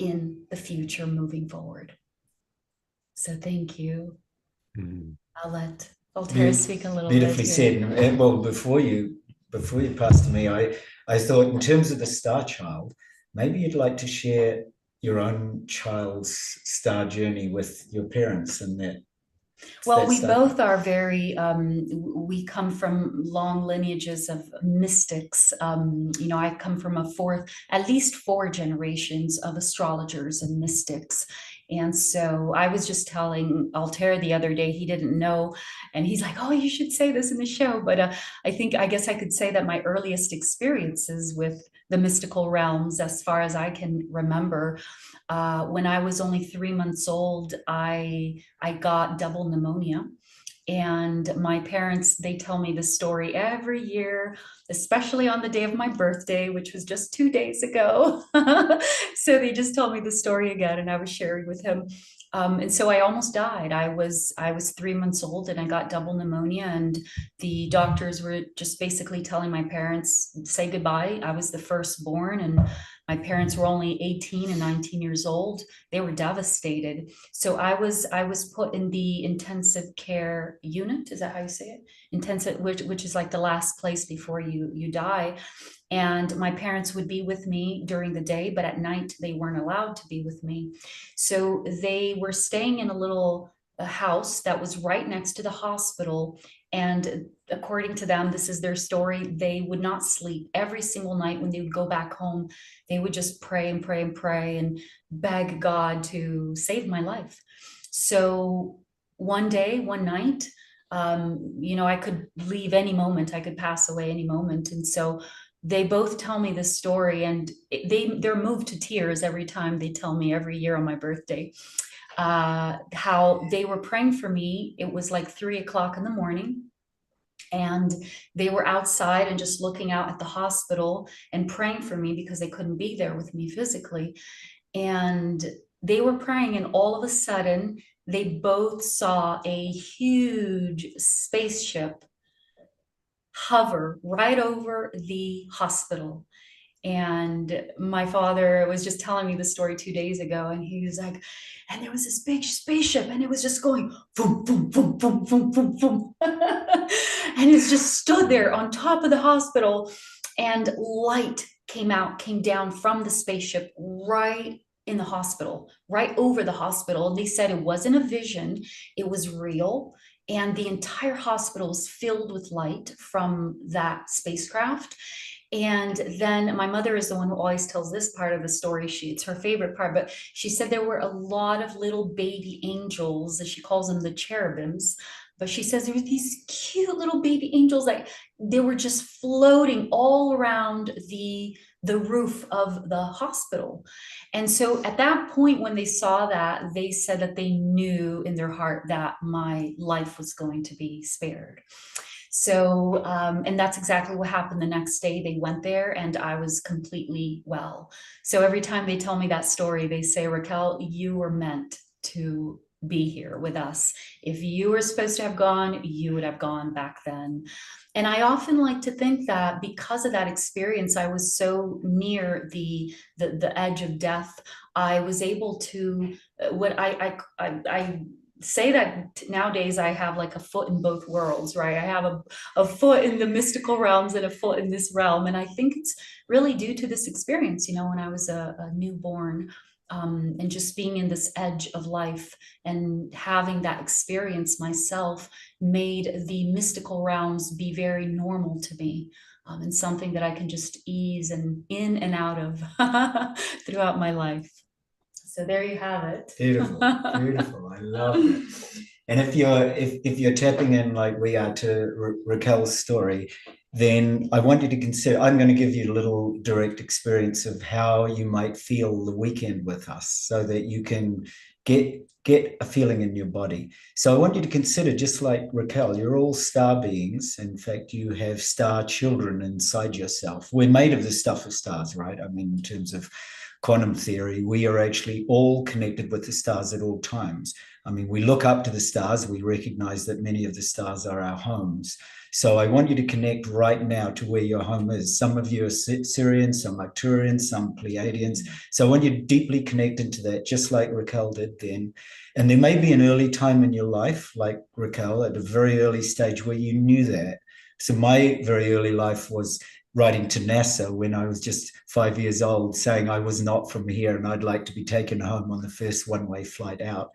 in the future moving forward. So thank you. I'll let Voltaire speak a little bit. Beautifully said. And well, before you pass to me, I thought in terms of the star child, maybe you'd like to share your own child's star journey with your parents and that. Well, we both are very, we come from long lineages of mystics. You know, I come from at least four generations of astrologers and mystics. And so I was just telling Altair the other day, he didn't know, and he's like, oh, you should say this in the show. But I guess I could say that my earliest experiences with the mystical realms, as far as I can remember, when I was only 3 months old, I got double pneumonia. And my parents, they tell me the story every year, especially on the day of my birthday, which was just 2 days ago. So they just told me the story again, and I was sharing with him. And so I almost died. I was 3 months old and I got double pneumonia, and the doctors were just basically telling my parents, say goodbye. I was the firstborn, and my parents were only 18 and 19 years old. They were devastated. So I was put in the intensive care unit. Is that how you say it? Intensive, which is like the last place before you die. And my parents would be with me during the day, but at night they weren't allowed to be with me. So they were staying in a little house that was right next to the hospital. And according to them, this is their story, they would not sleep. Every single night when they would go back home, they would just pray and pray and pray and beg God to save my life. So one night, you know, I could leave any moment, I could pass away any moment. And so they both tell me this story, and they're moved to tears every time they tell me every year on my birthday, how they were praying for me. It was like 3 o'clock in the morning, and they were outside and just looking out at the hospital and praying for me because they couldn't be there with me physically. And they were praying, and all of a sudden they both saw a huge spaceship hover right over the hospital. And my father was just telling me the story 2 days ago, and he was like, and there was this big spaceship, and it was just going boom, boom, boom, boom, boom, boom, boom. And it just stood there on top of the hospital, and light came down from the spaceship right in the hospital, right over the hospital. And they said it wasn't a vision, it was real. And the entire hospital was filled with light from that spacecraft. And then my mother is the one who always tells this part of the story. It's her favorite part, but she said there were a lot of little baby angels, as she calls them, the cherubims. But she says there were these cute little baby angels, like they were just floating all around the roof of the hospital. And so at that point, when they saw that, they said that they knew in their heart that my life was going to be spared. So, and that's exactly what happened the next day. They went there and I was completely well. So every time they tell me that story, they say, Raquel, you were meant to be here with us. If you were supposed to have gone, you would have gone back then. And I often like to think that because of that experience, I was so near the edge of death. I was able to, what I say that nowadays I have like a foot in both worlds, right? I have a foot in the mystical realms and a foot in this realm. And I think it's really due to this experience, you know, when I was a newborn, and just being in this edge of life and having that experience myself made the mystical realms be very normal to me. and something that I can just ease and in and out of throughout my life. So there you have it. Beautiful, beautiful. I love it. And if you're tapping in like we are to Raquel's story, then I want you to consider, I'm going to give you a little direct experience of how you might feel the weekend with us so that you can get a feeling in your body. So I want you to consider, just like Raquel, you're all star beings. In fact, you have star children inside yourself. We're made of the stuff of stars, right? I mean, in terms of quantum theory, we are actually all connected with the stars at all times. I mean, we look up to the stars, we recognize that many of the stars are our homes. So I want you to connect right now to where your home is. Some of you are Sirians, some Arcturians, some Pleiadians. So I want you to deeply connect into that, just like Raquel did then. And there may be an early time in your life, like Raquel, at a very early stage where you knew that. So my very early life was writing to NASA when I was just 5 years old, saying I was not from here and I'd like to be taken home on the first one-way flight out.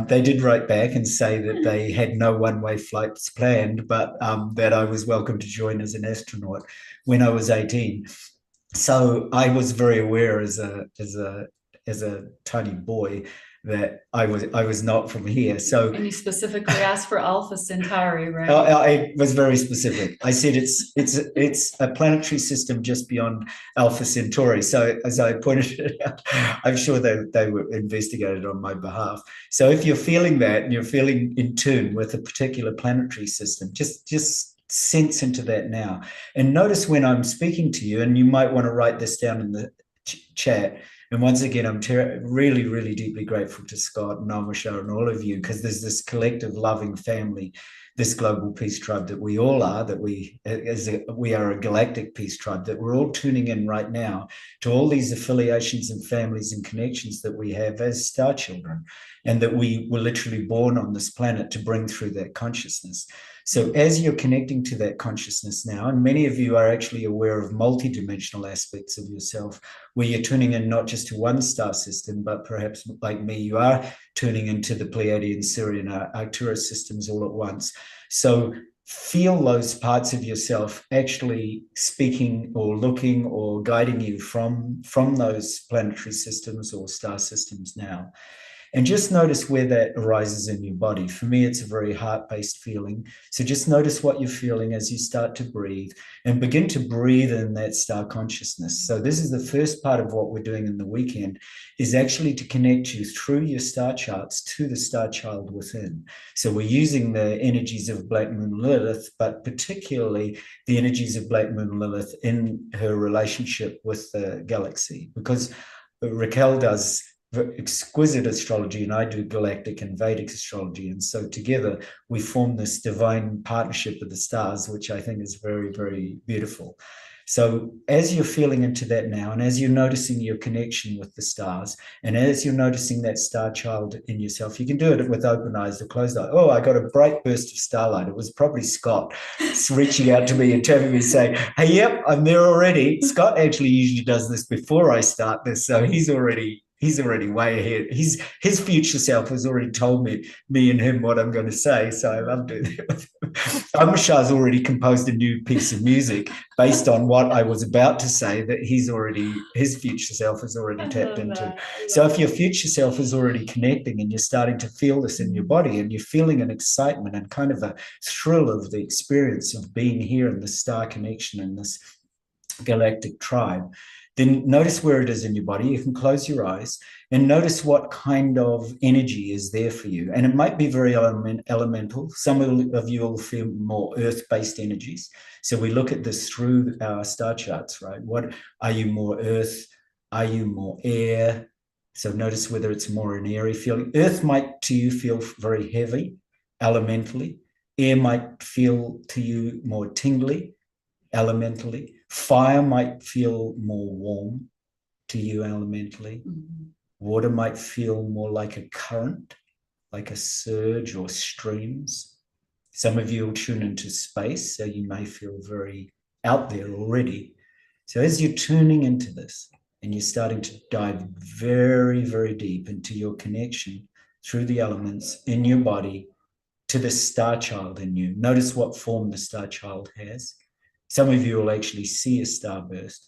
They did write back and say that they had no one-way flights planned, but that I was welcome to join as an astronaut when I was 18. So I was very aware as a tiny boy that I was not from here. So, and you specifically asked for Alpha Centauri, right? I was very specific. I said it's a planetary system just beyond Alpha Centauri. So as I pointed it out, I'm sure they were investigated on my behalf. So if you're feeling that and you're feeling in tune with a particular planetary system, just sense into that now. And notice when I'm speaking to you, and you might want to write this down in the chat. And once again, I'm really, really deeply grateful to Scott and Almasha and all of you, because there's this collective loving family, this global peace tribe that we all are, that we are a galactic peace tribe, that we're all tuning in right now to all these affiliations and families and connections that we have as star children, and that we were literally born on this planet to bring through that consciousness. So as you're connecting to that consciousness now, and many of you are actually aware of multidimensional aspects of yourself, where you're tuning in not just to one star system, but perhaps like me, you are tuning into the Pleiadian, Sirian, Arcturus systems all at once. So feel those parts of yourself actually speaking or looking or guiding you from those planetary systems or star systems now. And just notice where that arises in your body. For me, it's a very heart-based feeling. So just notice what you're feeling as you start to breathe, and begin to breathe in that star consciousness. So this is the first part of what we're doing in the weekend, is actually to connect you through your star charts to the star child within. So we're using the energies of Black Moon Lilith, but particularly the energies of Black Moon Lilith in her relationship with the galaxy, because Raquel does exquisite astrology and I do galactic and Vedic astrology, and so together we form this divine partnership with the stars, which I think is very, very beautiful. So as you're feeling into that now, and as you're noticing your connection with the stars, and as you're noticing that star child in yourself, you can do it with open eyes or closed eyes. Oh, I got a bright burst of starlight. It was probably Scott reaching out to me and tapping me saying, hey, yep, I'm there already. Scott actually usually does this before I start this, so he's already way ahead. His future self has already told me and him what I'm going to say. So I love doing that. Almasha's already composed a new piece of music based on what I was about to say, that his future self has already tapped into. So if your future self is already connecting and you're starting to feel this in your body, and you're feeling an excitement and kind of a thrill of the experience of being here in the star connection in this galactic tribe, then notice where it is in your body. You can close your eyes and notice what kind of energy is there for you. And it might be very elemental. Some of you will feel more earth-based energies. So we look at this through our star charts, right? What are you, more earth? Are you more air? So notice whether it's more an airy feeling. Earth might to you feel very heavy, elementally. Air might feel to you more tingly, elementally. Fire might feel more warm to you elementally. Mm-hmm. Water might feel more like a current, like a surge or streams. Some of you will tune into space, so you may feel very out there already. So as you're tuning into this and you're starting to dive very, very deep into your connection through the elements in your body to the star child in you, notice what form the star child has. Some of you will actually see a starburst.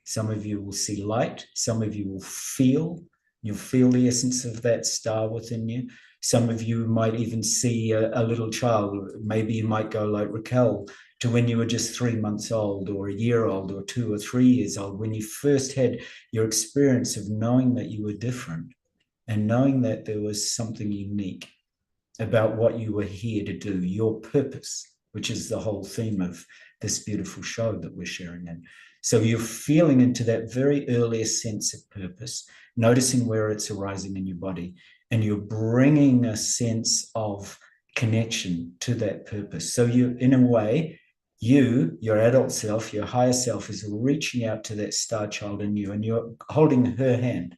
Some of you will see light. Some of you will you'll feel the essence of that star within you. Some of you might even see a little child. Maybe you might go like Raquel to when you were just 3 months old or a year old or 2 or 3 years old, when you first had your experience of knowing that you were different and knowing that there was something unique about what you were here to do, your purpose, which is the whole theme of this beautiful show that we're sharing in. So you're feeling into that very earliest sense of purpose, noticing where it's arising in your body, and you're bringing a sense of connection to that purpose. So you, in a way, your adult self, your higher self is reaching out to that star child in you, and you're holding her hand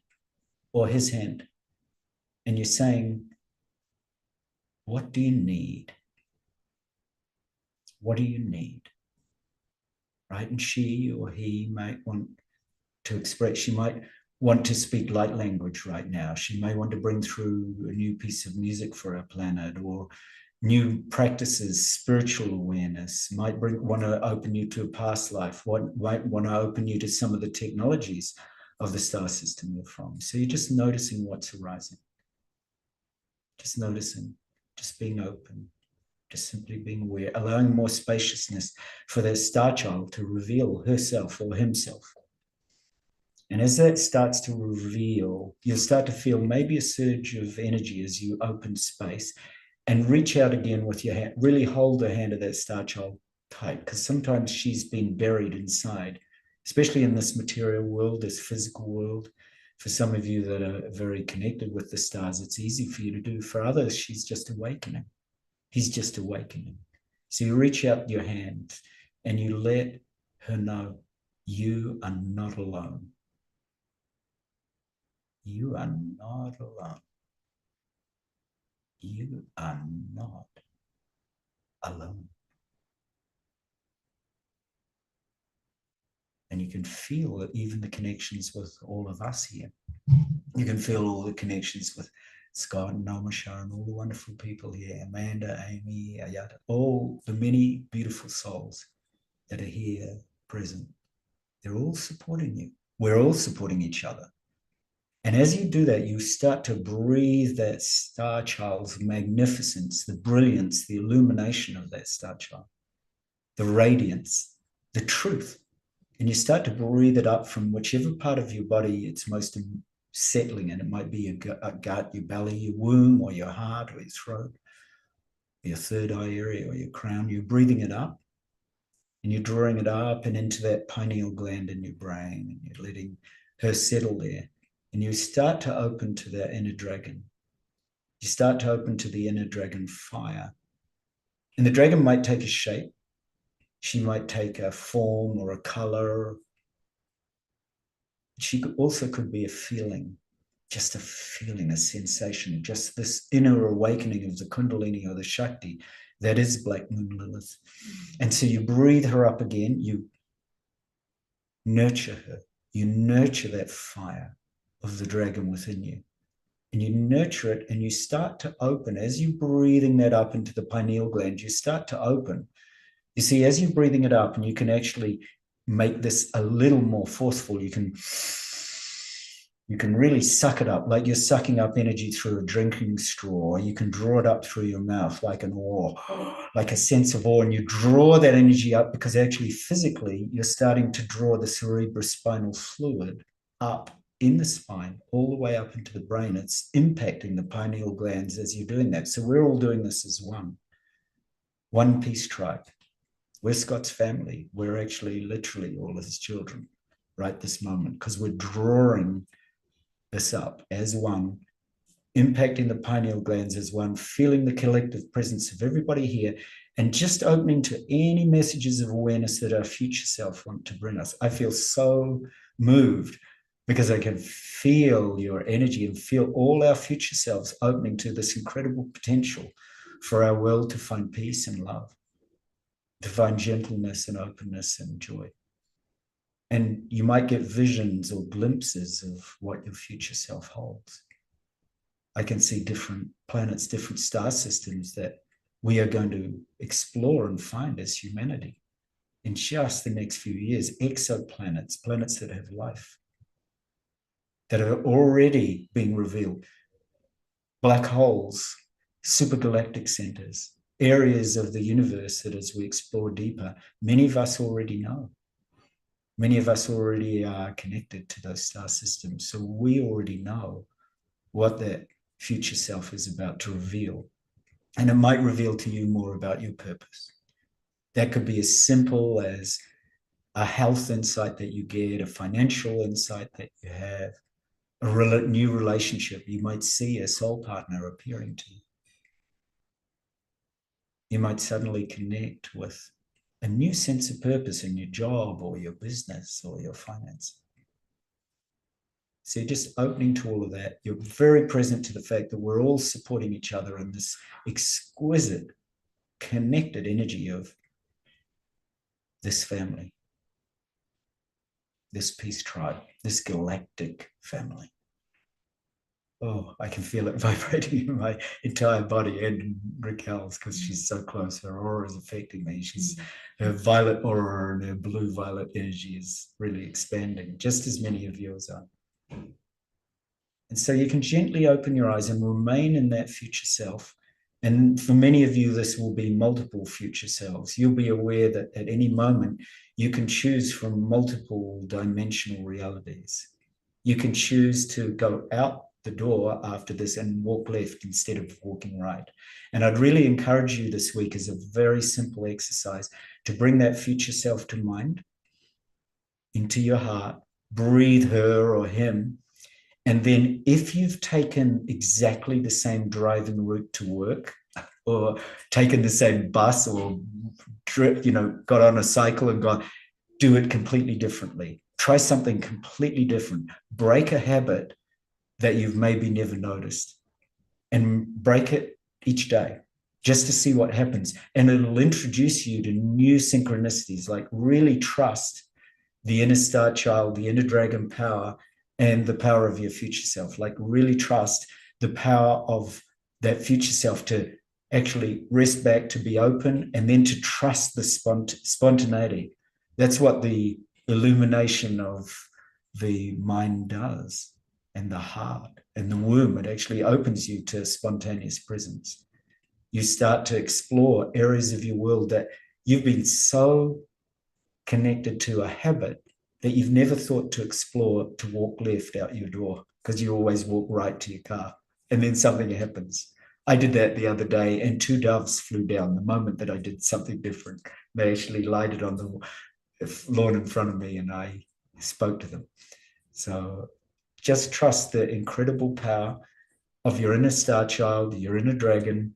or his hand, and you're saying, what do you need? What do you need? Right? And she or he might want to express, she might want to speak light language right now. She may want to bring through a new piece of music for our planet, or new practices, spiritual awareness, might want to open you to a past life, might want to open you to some of the technologies of the star system you're from. So you're just noticing what's arising. Just noticing, just being open, just simply being aware, allowing more spaciousness for that star child to reveal herself or himself. And as that starts to reveal, you'll start to feel maybe a surge of energy as you open space and reach out again with your hand, really hold the hand of that star child tight, because sometimes she's been buried inside, especially in this material world, this physical world. For some of you that are very connected with the stars, it's easy for you to do. For others, she's just awakening. He's just awakening. So you reach out your hand and you let her know you are not alone. You are not alone. You are not alone. And you can feel even the connections with all of us here. You can feel all the connections with Scott and Nomasha and all the wonderful people here, Amanda, Amy, Ayata, all the many beautiful souls that are here present. They're all supporting you. We're all supporting each other. And as you do that, you start to breathe that star child's magnificence, the brilliance, the illumination of that star child, the radiance, the truth. And you start to breathe it up from whichever part of your body it's most settling in. It might be your gut, your belly, your womb, or your heart, or your throat, your third eye area, or your crown. You're breathing it up, and you're drawing it up and into that pineal gland in your brain, and you're letting her settle there. And you start to open to that inner dragon. You start to open to the inner dragon fire. And the dragon might take a shape. She might take a form or a color. She also could be a feeling, just a feeling, a sensation, just this inner awakening of the Kundalini or the Shakti that is Black Moon Lilith. And so you breathe her up again, you nurture her, you nurture that fire of the dragon within you. And you nurture it and you start to open. As you're breathing that up into the pineal gland, you start to open. You see, as you're breathing it up, and you can actually make this a little more forceful, you can really suck it up, like you're sucking up energy through a drinking straw. You can draw it up through your mouth like an awe, like a sense of awe, and you draw that energy up because actually physically you're starting to draw the cerebrospinal fluid up in the spine, all the way up into the brain. It's impacting the pineal glands as you're doing that. So we're all doing this as one peace tribe. We're Scott's family. We're actually literally all his children right this moment, because we're drawing this up as one, impacting the pineal glands as one, feeling the collective presence of everybody here, and just opening to any messages of awareness that our future self want to bring us. I feel so moved because I can feel your energy and feel all our future selves opening to this incredible potential for our world to find peace and love, to find gentleness and openness and joy. And you might get visions or glimpses of what your future self holds. I can see different planets, different star systems that we are going to explore and find as humanity. in just the next few years, exoplanets, planets that have life, that are already being revealed, black holes, supergalactic centers, areas of the universe that as we explore deeper, many of us already know. Many of us already are connected to those star systems. So we already know what that future self is about to reveal. And it might reveal to you more about your purpose. That could be as simple as a health insight that you get, a financial insight that you have, a new relationship. You might see a soul partner appearing to you. You might suddenly connect with a new sense of purpose in your job or your business or your finance. So you're just opening to all of that. You're very present to the fact that we're all supporting each other in this exquisite, connected energy of this family, this peace tribe, this galactic family. Oh, I can feel it vibrating in my entire body, and Raquel's, because she's so close. Her aura is affecting me. Her violet aura and her blue violet energy is really expanding, just as many of yours are. And so you can gently open your eyes and remain in that future self. And for many of you, this will be multiple future selves. You'll be aware that at any moment, you can choose from multiple dimensional realities. You can choose to go out the door after this and walk left instead of walking right. And I'd really encourage you this week as a very simple exercise to bring that future self to mind, into your heart, breathe her or him. And then if you've taken exactly the same driving route to work, or taken the same bus, or got on a cycle and gone, do it completely differently. Try something completely different. Break a habit that you've maybe never noticed, and break it each day just to see what happens. And it'll introduce you to new synchronicities. Like, really trust the inner star child, the inner dragon power, and the power of your future self. Like, really trust the power of that future self to actually rest back, to be open, and then to trust the spontaneity. That's what the illumination of the mind does, and the heart and the womb. It actually opens you to spontaneous presence. You start to explore areas of your world that you've been so connected to a habit that you've never thought to explore, to walk left out your door, because you always walk right to your car, and then something happens. I did that the other day, and 2 doves flew down the moment that I did something different. They actually lighted on the lawn in front of me, and I spoke to them. So just trust the incredible power of your inner star child, your inner dragon,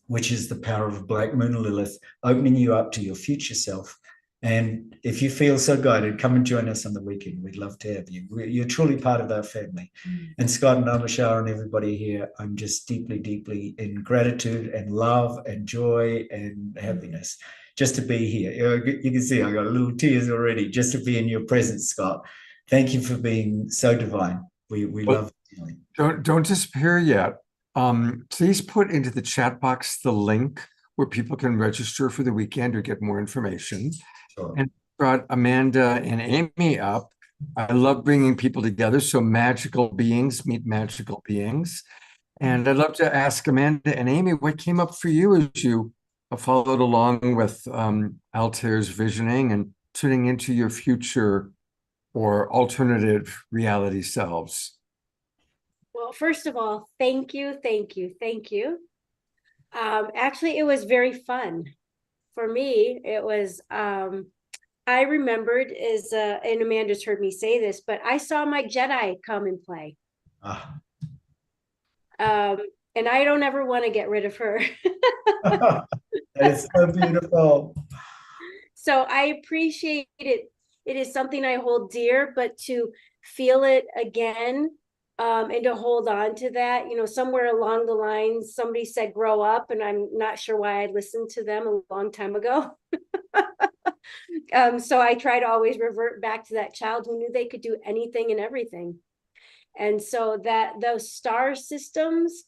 which is the power of Black Moon Lilith, opening you up to your future self. And if you feel so guided, come and join us on the weekend. We'd love to have you. You're truly part of our family. And Scott and Amishar and everybody here, I'm just deeply, deeply in gratitude and love and joy and happiness just to be here. You can see I got a little tears already just to be in your presence, Scott. Thank you for being so divine. We love you. Don't disappear yet. Please put into the chat box the link where people can register for the weekend or get more information. Sure. And brought Amanda and Amy up. I love bringing people together so magical beings meet magical beings. And I'd love to ask Amanda and Amy, what came up for you as you followed along with Altair's visioning and tuning into your future or alternative reality selves? Well, first of all, thank you. Actually, it was very fun. For me, it was, I remembered and Amanda's heard me say this, but I saw my Jedi come and play. And I don't ever want to get rid of her. That is so beautiful. So I appreciate it. It is something I hold dear, but to feel it again, and to hold on to that, somewhere along the lines, somebody said, grow up, and I'm not sure why I listened to them a long time ago. So I try to always revert back to that child who knew they could do anything and everything. And so that those star systems,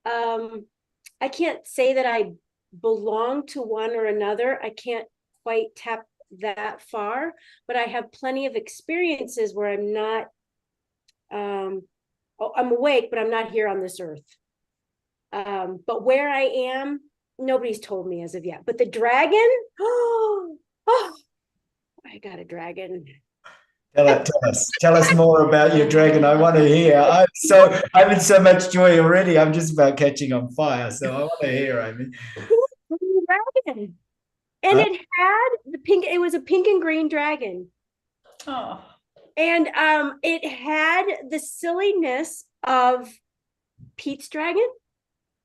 I can't say that I belong to one or another. I can't quite tap that far, but I have plenty of experiences where I'm not, I'm awake, but I'm not here on this earth. But where I am, nobody's told me as of yet. But the dragon, oh, I got a dragon. Tell us more about your dragon. I want to hear. I'm in so much joy already. I'm just about catching on fire. So I want to hear, Amy. Dragon. And it had the pink, it was a pink and green dragon. Oh, And it had the silliness of Pete's dragon.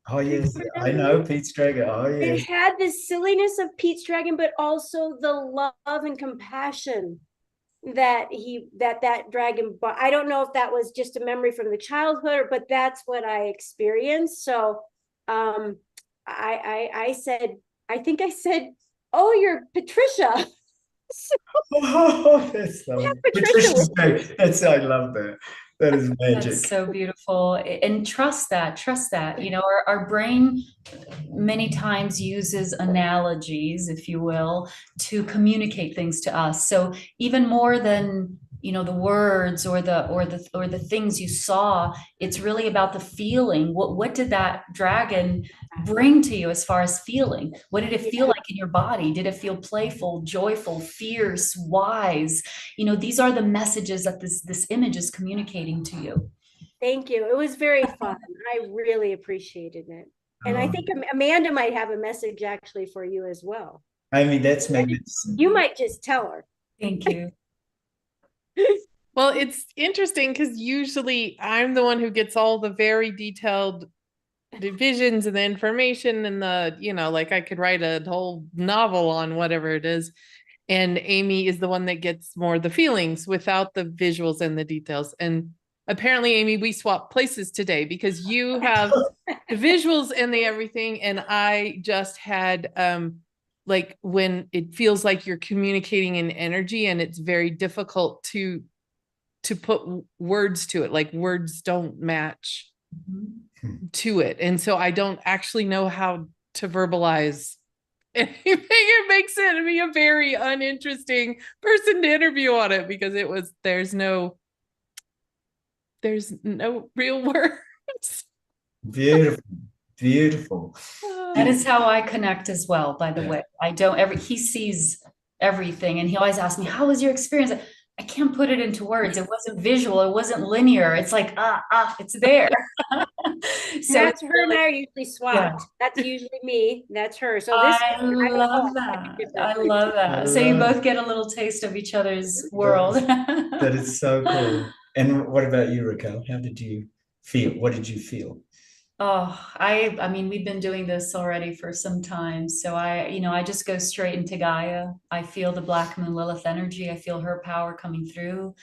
Oh yes, I know Pete's dragon. Oh yes. It had the silliness of Pete's dragon, but also the love and compassion that that dragon, but I don't know if that was just a memory from the childhood, but that's what I experienced. So I said, I think I said, oh, you're Patricia. So, Oh, that's lovely. Yeah, Patricia was- I love that. That is magic. that's so beautiful. And trust that, you know, our brain many times uses analogies, if you will, to communicate things to us. So even more than, you know, the words or the things you saw, it's really about the feeling. What did that dragon bring to you as far as feeling? What did it feel like in your body? Did it feel playful, joyful, fierce, wise? You know, these are the messages that this image is communicating to you. Thank you. It was very fun. I really appreciated it. And I think Amanda might have a message actually for you as well. Amy, that's magnificent. You might just tell her. Thank you. Well, it's interesting because usually I'm the one who gets all the very detailed divisions and the information and the, you know, like I could write a whole novel on whatever it is. And Amy is the one that gets more the feelings without the visuals and the details. And apparently, Amy, we swapped places today because you have the visuals and the everything. And I just had like when it feels like you're communicating in energy and it's very difficult to put words to it, like words don't match to it. And so I don't actually know how to verbalize anything. It makes it me a very uninteresting person to interview on it because there's no real words. Beautiful. That is how I connect as well, by the way. He sees everything and he always asks me, how was your experience? I can't put it into words. It wasn't visual. It wasn't linear. It's like, it's there. So that's her and I are usually swapped. Yeah. That's usually me. That's her. So I love that. I love that. So you both get a little taste of each other's world. That is so cool. And what about you, Raquel? How did you feel? What did you feel? Oh, I mean, we've been doing this already for some time. So I just go straight into Gaia. I feel the Black Moon Lilith energy. I feel her power coming through.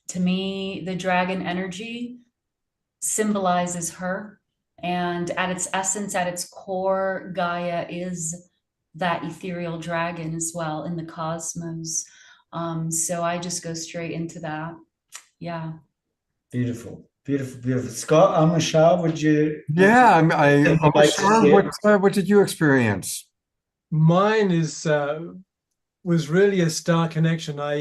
To me, the dragon energy symbolizes her. And at its essence, at its core, Gaia is that ethereal dragon as well in the cosmos. So I just go straight into that. Yeah. Beautiful. Scott, Michelle, would you? Yeah, what did you experience? Mine was really a star connection. I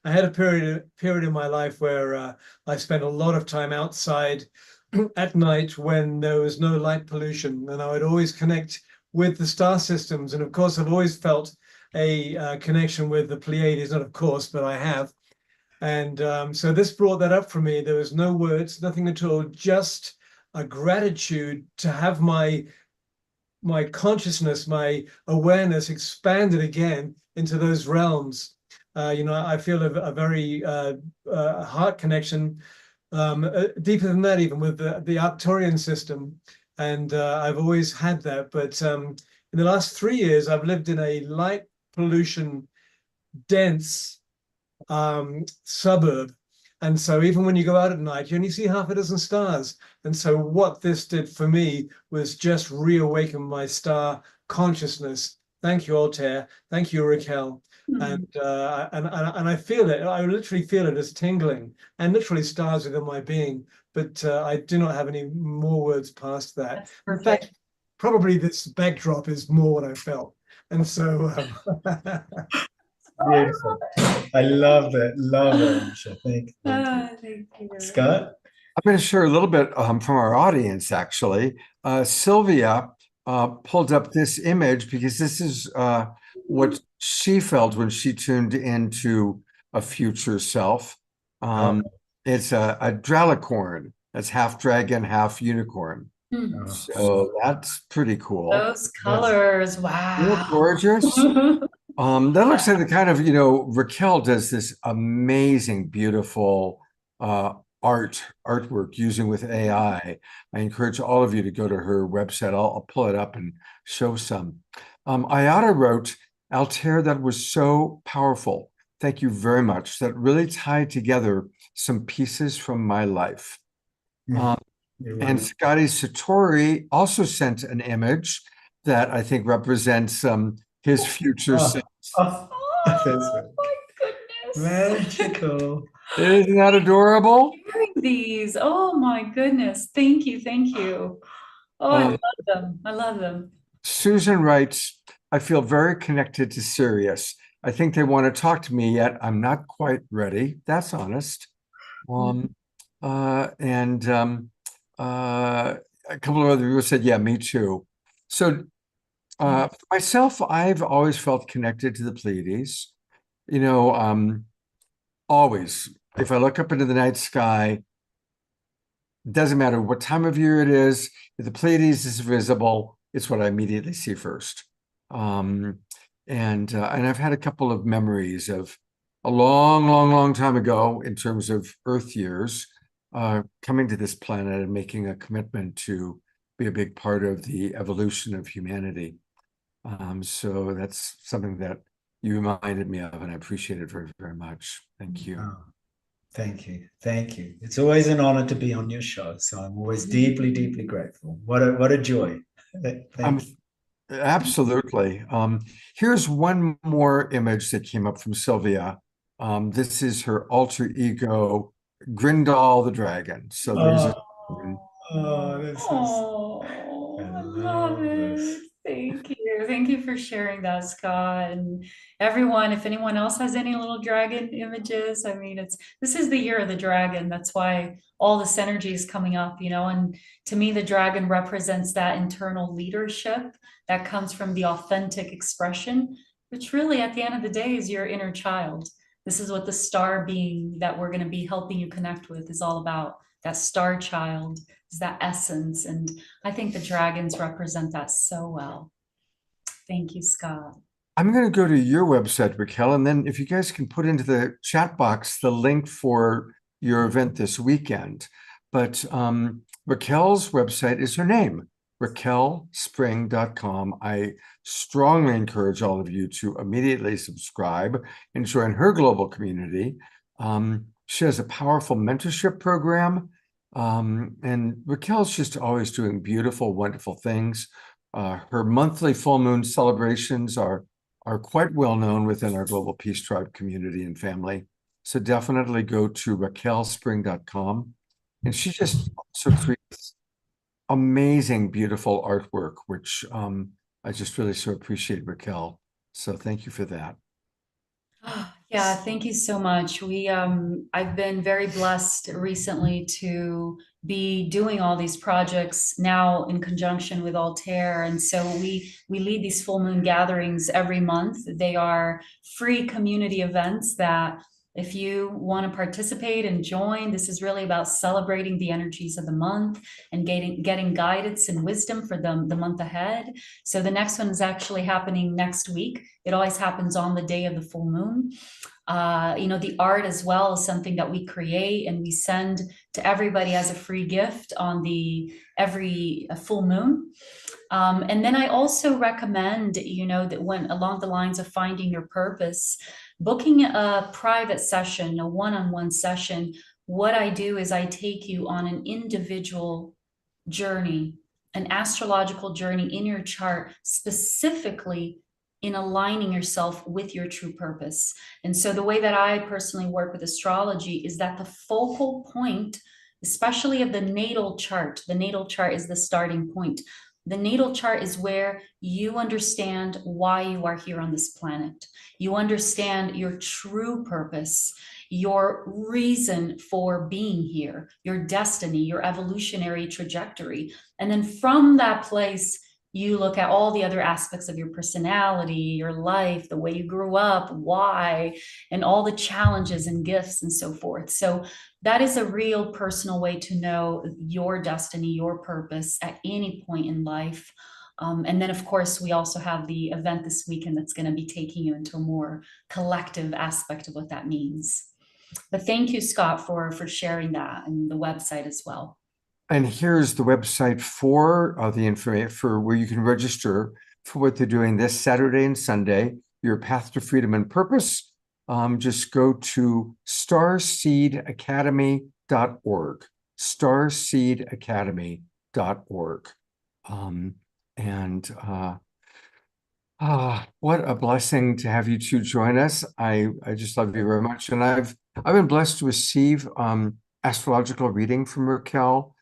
had a period in my life where I spent a lot of time outside at night when there was no light pollution, and I would always connect with the star systems. And of course, I've always felt a connection with the Pleiades, not of course, but I have. And so this brought that up for me. There was no words, nothing at all, just a gratitude to have my consciousness, my awareness expanded again into those realms. I feel a very heart connection, deeper than that, even with the Arcturian system. And I've always had that. But in the last 3 years, I've lived in a light pollution dense suburb, and so even when you go out at night you only see half a dozen stars. And so what this did for me was just reawaken my star consciousness. Thank you, Altair. Thank you, Raquel. And I feel it. I literally feel it as tingling and literally stars within my being, but I do not have any more words past that. In fact, probably this backdrop is more what I felt. And so Beautiful. I love that. Love it, Anisha. Thank you. Thank you. Scott? I'm going to share a little bit from our audience, actually. Sylvia pulled up this image because this is what she felt when she tuned into a future self. It's a Dralicorn. That's half dragon, half unicorn. Hmm. So that's pretty cool. Those colors, Isn't it wow. gorgeous? That looks like the kind of, Raquel does this amazing, beautiful artwork using with AI. I encourage all of you to go to her website. I'll pull it up and show some. Ayada wrote, Altair, that was so powerful. Thank you very much. That really tied together some pieces from my life. And Scotty Satori also sent an image that I think represents his future self. Oh my goodness. Magical. Isn't that adorable? Hearing these. Oh my goodness. Thank you. Thank you. Oh, I love them. I love them. Susan writes, I feel very connected to Sirius. I think they want to talk to me, yet I'm not quite ready. That's honest. A couple of other people said, yeah, me too. So for myself, I've always felt connected to the Pleiades. Always. If I look up into the night sky, it doesn't matter what time of year it is, if the Pleiades is visible, it's what I immediately see first. And I've had a couple of memories of a long time ago in terms of Earth years, coming to this planet and making a commitment to be a big part of the evolution of humanity. So that's something that you reminded me of, and I appreciate it very, very much. Thank you. Oh, thank you. Thank you. It's always an honor to be on your show. So I'm always deeply, deeply grateful. What a joy. Thank you. Absolutely. Here's one more image that came up from Sylvia. This is her alter ego, Grindal the dragon. So there's I love it. Thank you. Thank you for sharing that, Scott. And everyone, if anyone else has any little dragon images, I mean, this is the year of the dragon. That's why all this energy is coming up, and to me, the dragon represents that internal leadership that comes from the authentic expression, which really at the end of the day is your inner child. This is what the star being that we're going to be helping you connect with is all about. That star child is that essence. And I think the dragons represent that so well. Thank you, Scott. I'm going to go to your website, Raquel, and then if you guys can put into the chat box the link for your event this weekend. But Raquel's website is her name, RaquelSpring.com. I strongly encourage all of you to immediately subscribe and join her global community. She has a powerful mentorship program, and Raquel's just always doing beautiful, wonderful things. Her monthly full moon celebrations are quite well known within our Global Peace Tribe community and family. So definitely go to RaquelSpring.com. And she just also creates amazing, beautiful artwork, which I just really so appreciate, Raquel. So thank you for that. Yeah, thank you so much. I've been very blessed recently to be doing all these projects now in conjunction with Altair. And so we lead these full moon gatherings every month. They are free community events that if you want to participate and join, this is really about celebrating the energies of the month and getting guidance and wisdom for the month ahead. So the next one is actually happening next week. It always happens on the day of the full moon. The art as well is something that we create and we send to everybody as a free gift on every full moon. And then I also recommend, that when along the lines of finding your purpose, booking a private session, a one-on-one session. What I do is I take you on an individual journey, an astrological journey in your chart, specifically in aligning yourself with your true purpose. And so the way that I personally work with astrology is that the focal point, especially of the natal chart is the starting point. The natal chart is where you understand why you are here on this planet. You understand your true purpose, your reason for being here, your destiny, your evolutionary trajectory. And then from that place, you look at all the other aspects of your personality, your life, the way you grew up, why, and all the challenges and gifts and so forth. So that is a real personal way to know your destiny, your purpose at any point in life. And then, of course, we also have the event this weekend that's going to be taking you into a more collective aspect of what that means. But thank you, Scott, for sharing that, and the website as well. And here's the website for the information for where you can register for what they're doing this Saturday and Sunday, Your Path to Freedom and Purpose. Just go to starseedacademy.org, starseedacademy.org. What a blessing to have you two join us. I just love you very much. And I've been blessed to receive astrological reading from Raquel.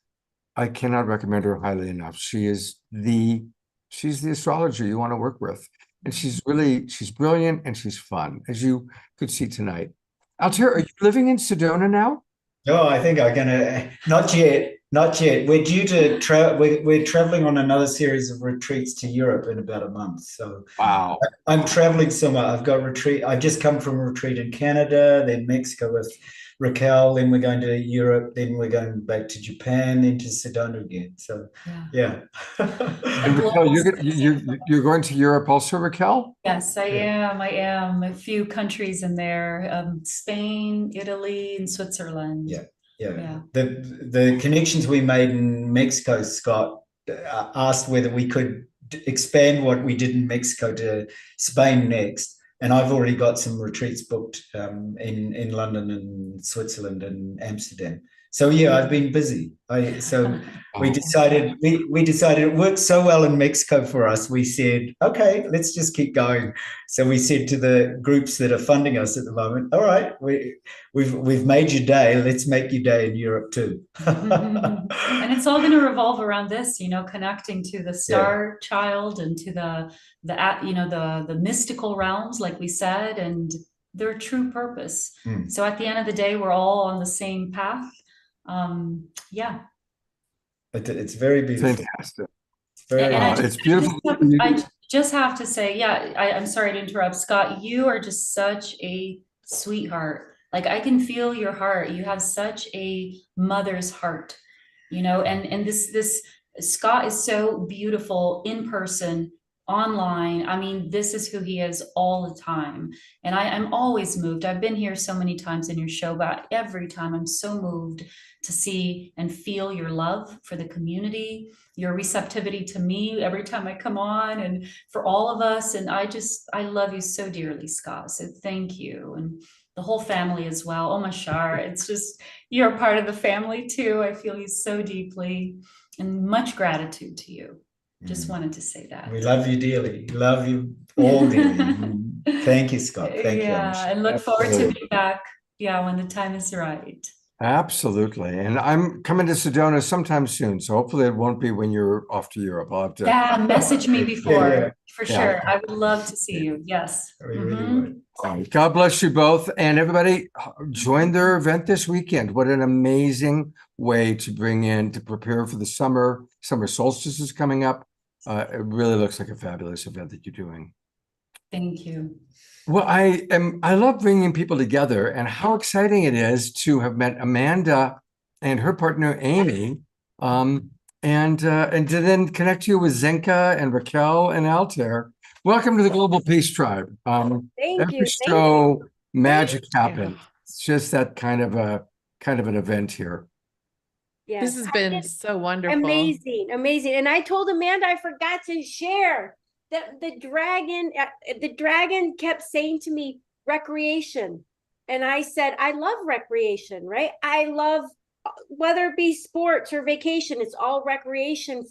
I cannot recommend her highly enough. She's the astrologer you want to work with. And she's brilliant and she's fun, as you could see tonight. Altair, are you living in Sedona now? No, I think I'm gonna not yet. We're due to we're traveling on another series of retreats to Europe in about a month. So Wow. I'm traveling somewhere. I've got retreat. I've just come from a retreat in Canada, then Mexico with Raquel, then we're going to Europe, then we're going back to Japan, then to Sedona again. So yeah. And Raquel, you're going to Europe also, Raquel? Yes, I am. A few countries in there, Spain, Italy, and Switzerland. Yeah. The connections we made in Mexico, Scott asked whether we could expand what we did in Mexico to Spain next. And I've already got some retreats booked in London and Switzerland and Amsterdam. So yeah, I've been busy. We decided it worked so well in Mexico for us. We said, okay, let's just keep going. So we said to the groups that are funding us at the moment, all right, we've made your day. Let's make your day in Europe too. And it's all going to revolve around this, connecting to the star child and to the mystical realms, like we said, and their true purpose. So at the end of the day, we're all on the same path. It's very beautiful. Fantastic. It's beautiful. I just have to say, I'm sorry to interrupt, Scott. You are just such a sweetheart. Like, I can feel your heart. You have such a mother's heart, and this Scott is so beautiful in person, online. I mean, this is who he is all the time. And I'm always moved. I've been here so many times in your show, but every time I'm so moved to see and feel your love for the community, your receptivity to me every time I come on, and for all of us. And I love you so dearly, Scott. So thank you. And the whole family as well. Oh, Mashar, it's just, you're a part of the family too. I feel you so deeply, and much gratitude to you. Just wanted to say that. We love you dearly. Love you all dearly. Thank you, Scott. Thank you. And look forward to being back. When the time is right. Absolutely. And I'm coming to Sedona sometime soon. So hopefully it won't be when you're off to Europe. I'll have to message me before for sure. I would love to see you. Yes. We really would. God bless you both. And everybody, join their event this weekend. What an amazing way to prepare for the summer. Summer solstice is coming up. It really looks like a fabulous event that you're doing. Thank you. Well, I love bringing people together, and how exciting it is to have met Amanda and her partner Amy, and to then connect you with Zenka and Raquel and Altair. Welcome to the Global Peace Tribe. Thank you. Show magic happens. It's just that kind of an event here. Yes, This has been so wonderful. amazing. And I told Amanda I forgot to share that the dragon kept saying to me, recreation. And I said, I love recreation, right? I love, whether it be sports or vacation, it's all recreation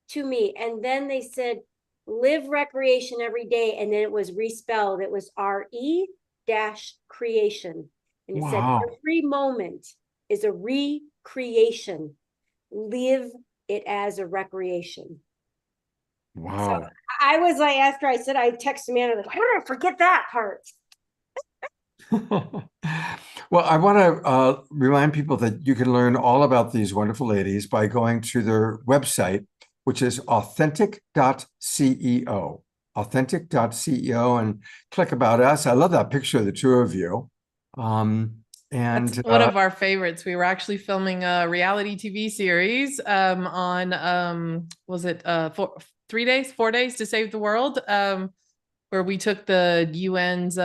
to me. And then they said, live recreation every day. And then it was respelled. It was RE-creation. And it said, every moment is a recreation. Live it as a recreation. Wow. I was like, after I said, I texted Amanda, like, how did I forget that part? Well, I want to remind people that you can learn all about these wonderful ladies by going to their website, which is authentic.ceo, authentic.ceo, and click about us. I love that picture of the two of you. And That's one of our favorites. We were actually filming a reality TV series on was it 4 days to save the world, where we took the UN's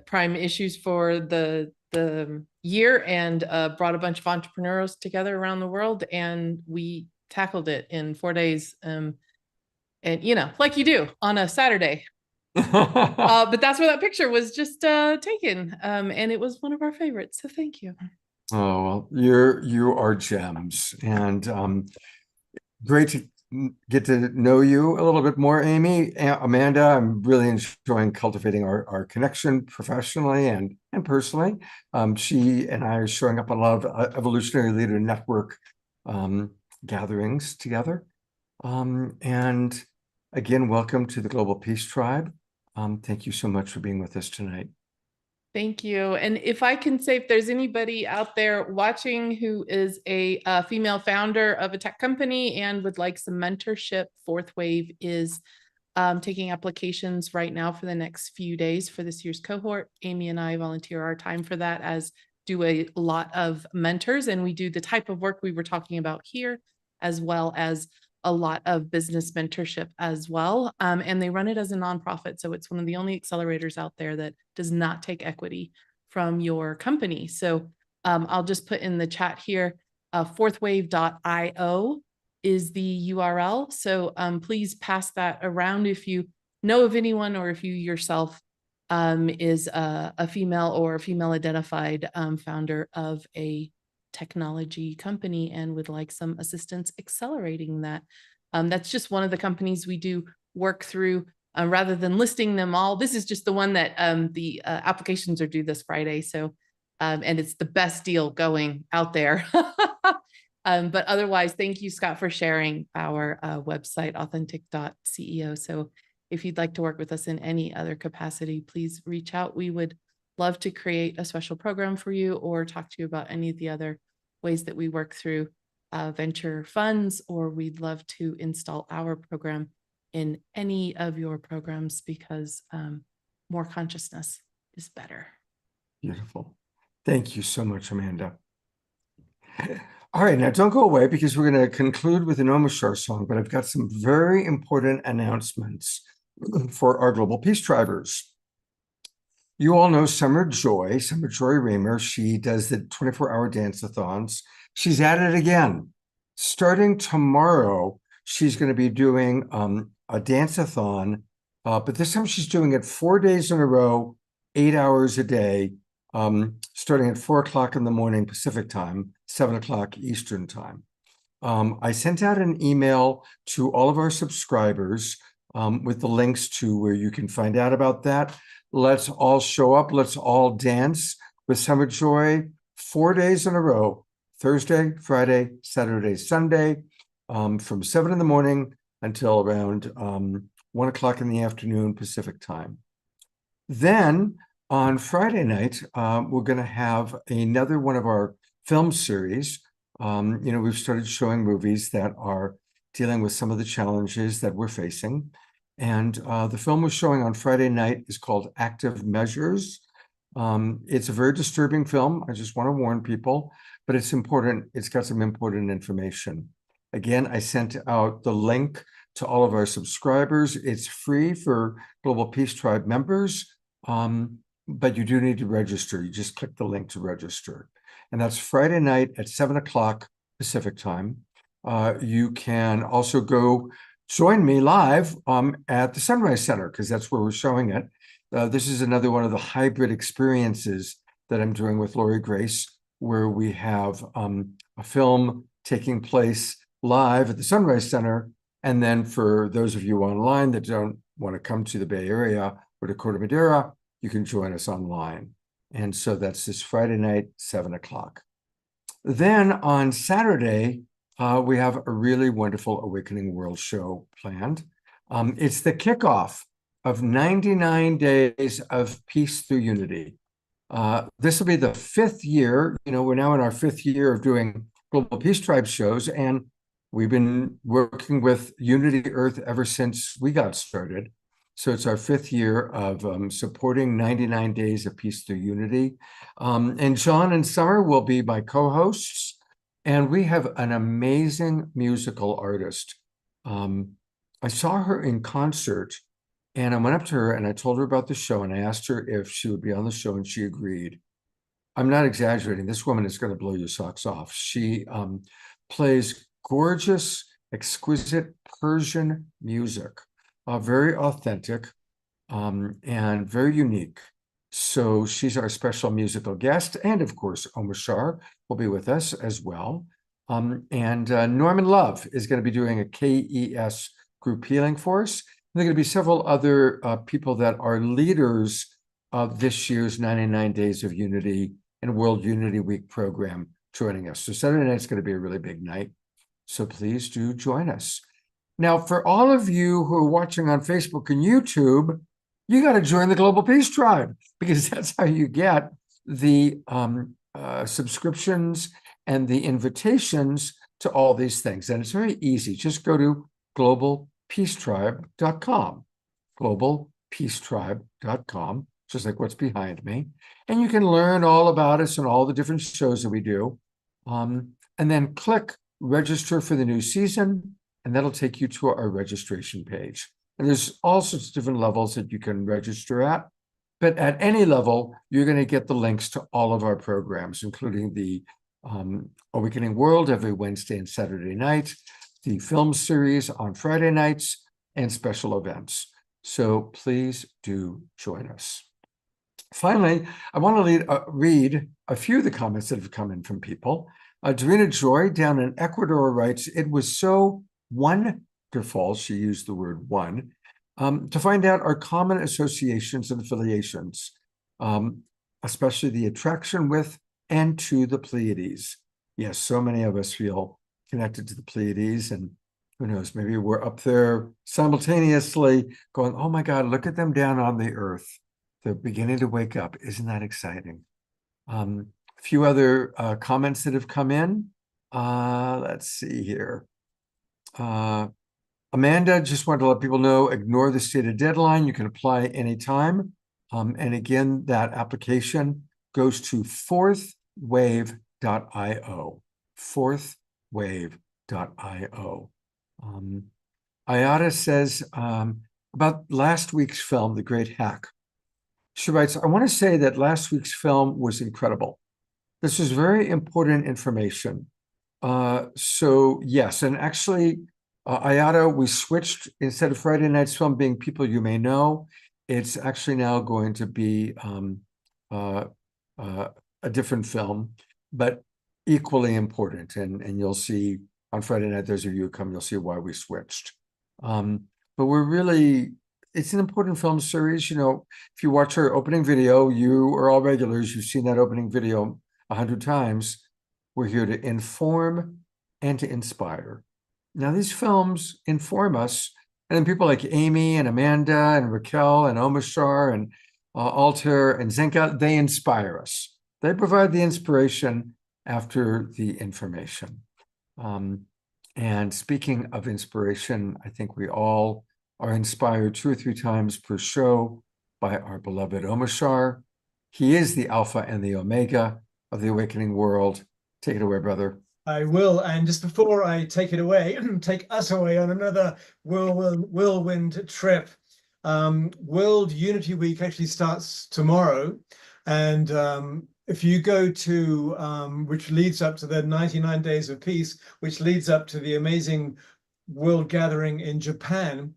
prime issues for the year and brought a bunch of entrepreneurs together around the world, and we tackled it in 4 days. And like you do on a Saturday. But that's where that picture was just taken, and it was one of our favorites. So thank you. Oh, well, you are gems, and great to get to know you a little bit more, Amy. Amanda, I'm really enjoying cultivating our connection professionally and personally. She and I are showing up a lot of Evolutionary Leader Network gatherings together. And again, welcome to the Global Peace Tribe. Thank you so much for being with us tonight. Thank you. And if I can say, if there's anybody out there watching who is a female founder of a tech company and would like some mentorship, Fourth Wave is taking applications right now for the next few days for this year's cohort. Amy and I volunteer our time for that, as do a lot of mentors. And we do the type of work we were talking about here, as well as a lot of business mentorship as well. And they run it as a nonprofit. So it's one of the only accelerators out there that does not take equity from your company. So I'll just put in the chat here, fourthwave.io is the URL. So please pass that around if you know of anyone, or if you yourself is a female or a female identified founder of a technology company and would like some assistance accelerating that. That's just one of the companies we do work through. Rather than listing them all, this is just the one that the applications are due this Friday. So, and it's the best deal going out there. But otherwise, thank you, Scott, for sharing our website, authentic.ceo. So if you'd like to work with us in any other capacity, please reach out. We would love to create a special program for you, or talk to you about any of the other ways that we work through venture funds, or we'd love to install our program in any of your programs, because more consciousness is better. Beautiful. Thank you so much, Amanda. All right, now don't go away, because we're going to conclude with an Omashar song, but I've got some very important announcements for our Global Peace Tribers. You all know Summer Joy Raymer. She does the 24-hour dance-a-thons. She's at it again. Starting tomorrow, she's going to be doing a dance-a-thon, but this time she's doing it 4 days in a row, 8 hours a day, starting at 4 o'clock in the morning Pacific time, 7 o'clock Eastern time. I sent out an email to all of our subscribers with the links to where you can find out about that. Let's all show up. Let's all dance with Summer Joy 4 days in a row, Thursday, Friday, Saturday, Sunday, from 7 in the morning until around 1 o'clock in the afternoon Pacific time. Then on Friday night, we're going to have another one of our film series. We've started showing movies that are dealing with some of the challenges that we're facing. And the film we're showing on Friday night is called Active Measures. It's a very disturbing film. I just want to warn people, but it's important. It's got some important information. Again, I sent out the link to all of our subscribers. It's free for Global Peace Tribe members, but you do need to register. You just click the link to register. And that's Friday night at 7 o'clock Pacific time. You can also go join me live at the Sunrise Center, because that's where we're showing it. This is another one of the hybrid experiences that I'm doing with Lori Grace, where we have a film taking place live at the Sunrise Center. And then for those of you online that don't want to come to the Bay Area or to Corte Madera, you can join us online. And so that's this Friday night, 7 o'clock. Then on Saturday, we have a really wonderful Awakening World show planned. It's the kickoff of 99 days of peace through unity. This will be the 5th year. We're now in our 5th year of doing Global Peace Tribe shows, and we've been working with Unity Earth ever since we got started. So it's our 5th year of supporting 99 days of peace through unity. And John and Summer will be my co-hosts. And we have an amazing musical artist. I saw her in concert, and I went up to her and I told her about the show, and I asked her if she would be on the show, and she agreed. I'm not exaggerating. This woman is going to blow your socks off. She plays gorgeous, exquisite Persian music, very authentic and very unique. So she's our special musical guest. And of course, Omar Shar will be with us as well. And Norman Love is going to be doing a KES group healing for us. And there are going to be several other people that are leaders of this year's 99 Days of Unity and World Unity Week program joining us. So Saturday night is going to be a really big night. So please do join us. Now, for all of you who are watching on Facebook and YouTube, you got to join the Global Peace Tribe, because that's how you get the subscriptions and the invitations to all these things. And it's very easy. Just go to globalpeacetribe.com, globalpeacetribe.com, just like what's behind me. And you can learn all about us and all the different shows that we do. And then click register for the new season, and that'll take you to our registration page. And there's all sorts of different levels that you can register at. But at any level, you're going to get the links to all of our programs, including the Awakening World every Wednesday and Saturday night, the film series on Friday nights, and special events. So please do join us. Finally, I want to read a few of the comments that have come in from people. Dorina Joy down in Ecuador writes, "It was so wonderful," she used the word one, "to find out our common associations and affiliations, especially the attraction with and to the Pleiades." Yes, so many of us feel connected to the Pleiades, and who knows, maybe we're up there simultaneously going, oh my God, look at them down on the earth. They're beginning to wake up. Isn't that exciting? A few other comments that have come in. Let's see here. Amanda just wanted to let people know, ignore the stated deadline. You can apply anytime. And again, that application goes to fourthwave.io, fourthwave.io. Ayada says about last week's film, The Great Hack. She writes, I want to say that last week's film was incredible. This is very important information. So yes, and actually, Ayada, we switched, instead of Friday night's film being People You May Know, it's actually now going to be a different film, but equally important. And you'll see on Friday night, those of you who come, you'll see why we switched. But we're really, it's an important film series. You know, if you watch our opening video, you are all regulars, you've seen that opening video 100 times. We're here to inform and to inspire. Now, these films inform us, and then people like Amy and Amanda and Raquel and Omashar and Altair and Zenka, they inspire us. They provide the inspiration after the information. And speaking of inspiration, I think we all are inspired 2 or 3 times per show by our beloved Omashar. He is the Alpha and the Omega of the Awakening World. Take it away, brother. I will. And just before I take it away, take us away on another whirlwind trip. World Unity Week actually starts tomorrow. And if you go to, which leads up to the 99 Days of Peace, which leads up to the amazing World Gathering in Japan,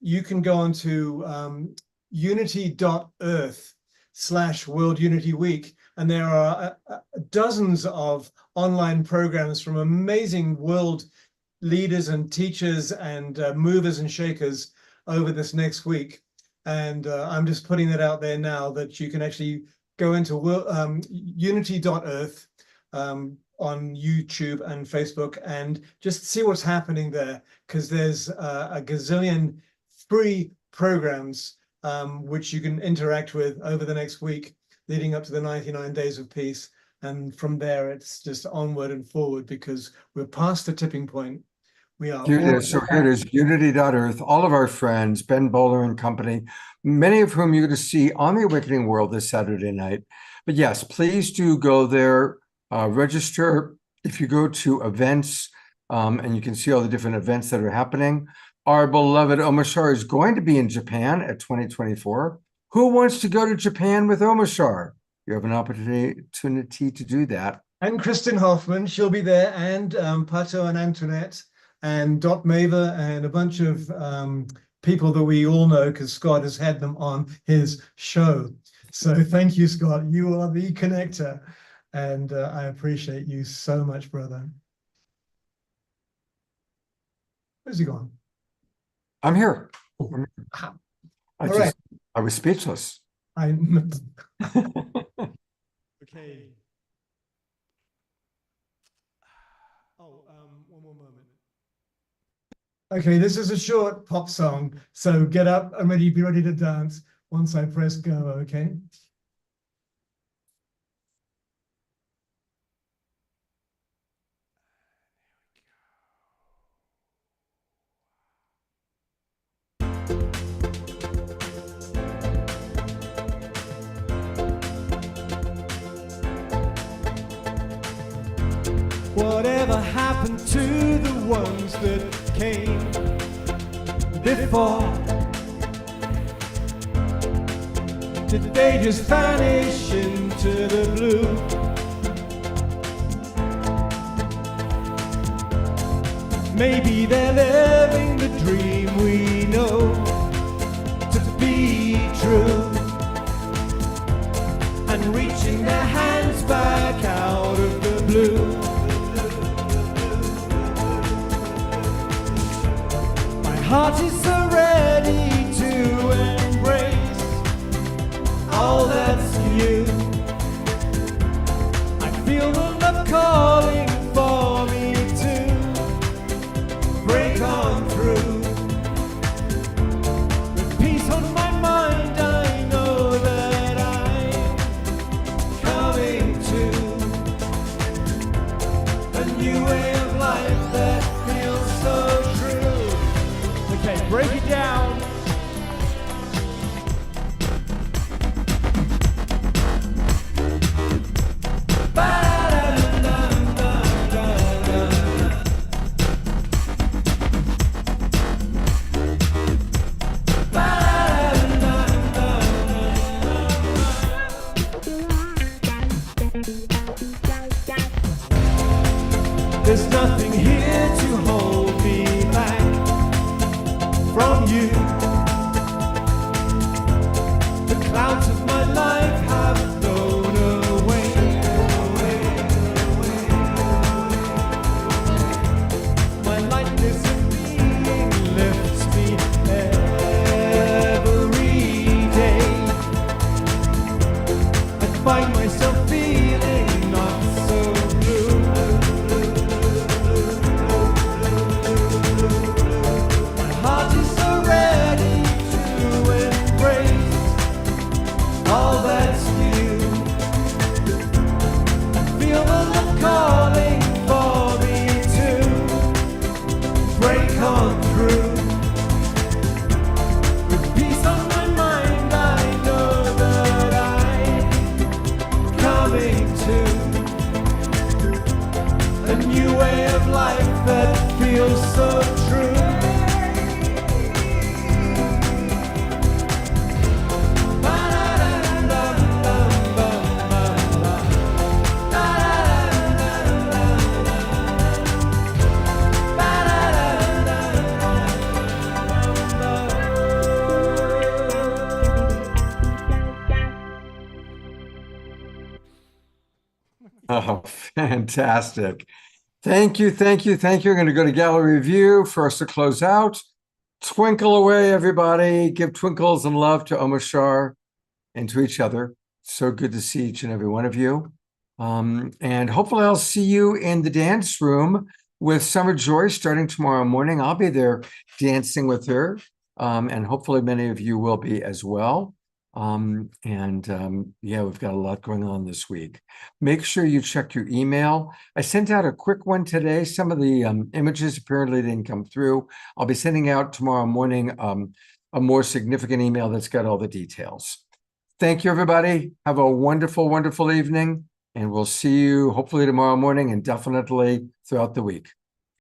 you can go on to unity.earth/World Unity Week. And there are dozens of online programs from amazing world leaders and teachers and movers and shakers over this next week. And I'm just putting that out there now that you can actually go into unity.earth on YouTube and Facebook and just see what's happening there, because there's a gazillion free programs which you can interact with over the next week leading up to the 99 Days of Peace. And from there, it's just onward and forward because we're past the tipping point. We are. Here it is. So here it is, unity.earth, all of our friends, Ben Bowler and company, many of whom you're going to see on the Awakening World this Saturday night. But yes, please do go there, register. If you go to events, and you can see all the different events that are happening. Our beloved Omashar is going to be in Japan at 2024. Who wants to go to Japan with Omashar? You have an opportunity to do that. And Kristen Hoffman, she'll be there, and Pato and Antoinette, and Dot Maver, and a bunch of people that we all know because Scott has had them on his show. So thank you, Scott. You are the connector, and I appreciate you so much, brother. Where's he gone? I'm here. All right. I was speechless. I Okay. Oh, one more moment. Okay, this is a short pop song, so get up and be ready to dance once I press go, okay? Whatever happened to the ones that came before? Did they just vanish into the blue? Maybe they're living the dream we know to be true, and reaching their hands back out of the blue. Heart is so ready to embrace all that's new. I feel the love calling for me to break on through. With peace on my mind, I know that I'm coming to a new way of life that feels so true. Okay, break it down. There's nothing here to hold me back from you. The clouds of my life have blown away. My lightness of being lifts me every day. I find myself feeling not so blue. My heart is so ready to embrace all that's new. I feel the love calling for me to break on through. With peace on my mind, I know that I'm coming to a new way of life that feels so true. Oh, fantastic. Thank you, thank you, thank you. I'm going to go to gallery view for us to close out. Twinkle away, everybody. Give twinkles and love to Omashar and to each other. So good to see each and every one of you. And hopefully I'll see you in the dance room with Summer Joy starting tomorrow morning. I'll be there dancing with her. And hopefully many of you will be as well. Yeah, we've got a lot going on this week. Make sure you check your email. I sent out a quick one today. Some of the images apparently didn't come through. I'll be sending out tomorrow morning a more significant email that's got all the details. Thank you, everybody. Have a wonderful, wonderful evening. And we'll see you hopefully tomorrow morning and definitely throughout the week.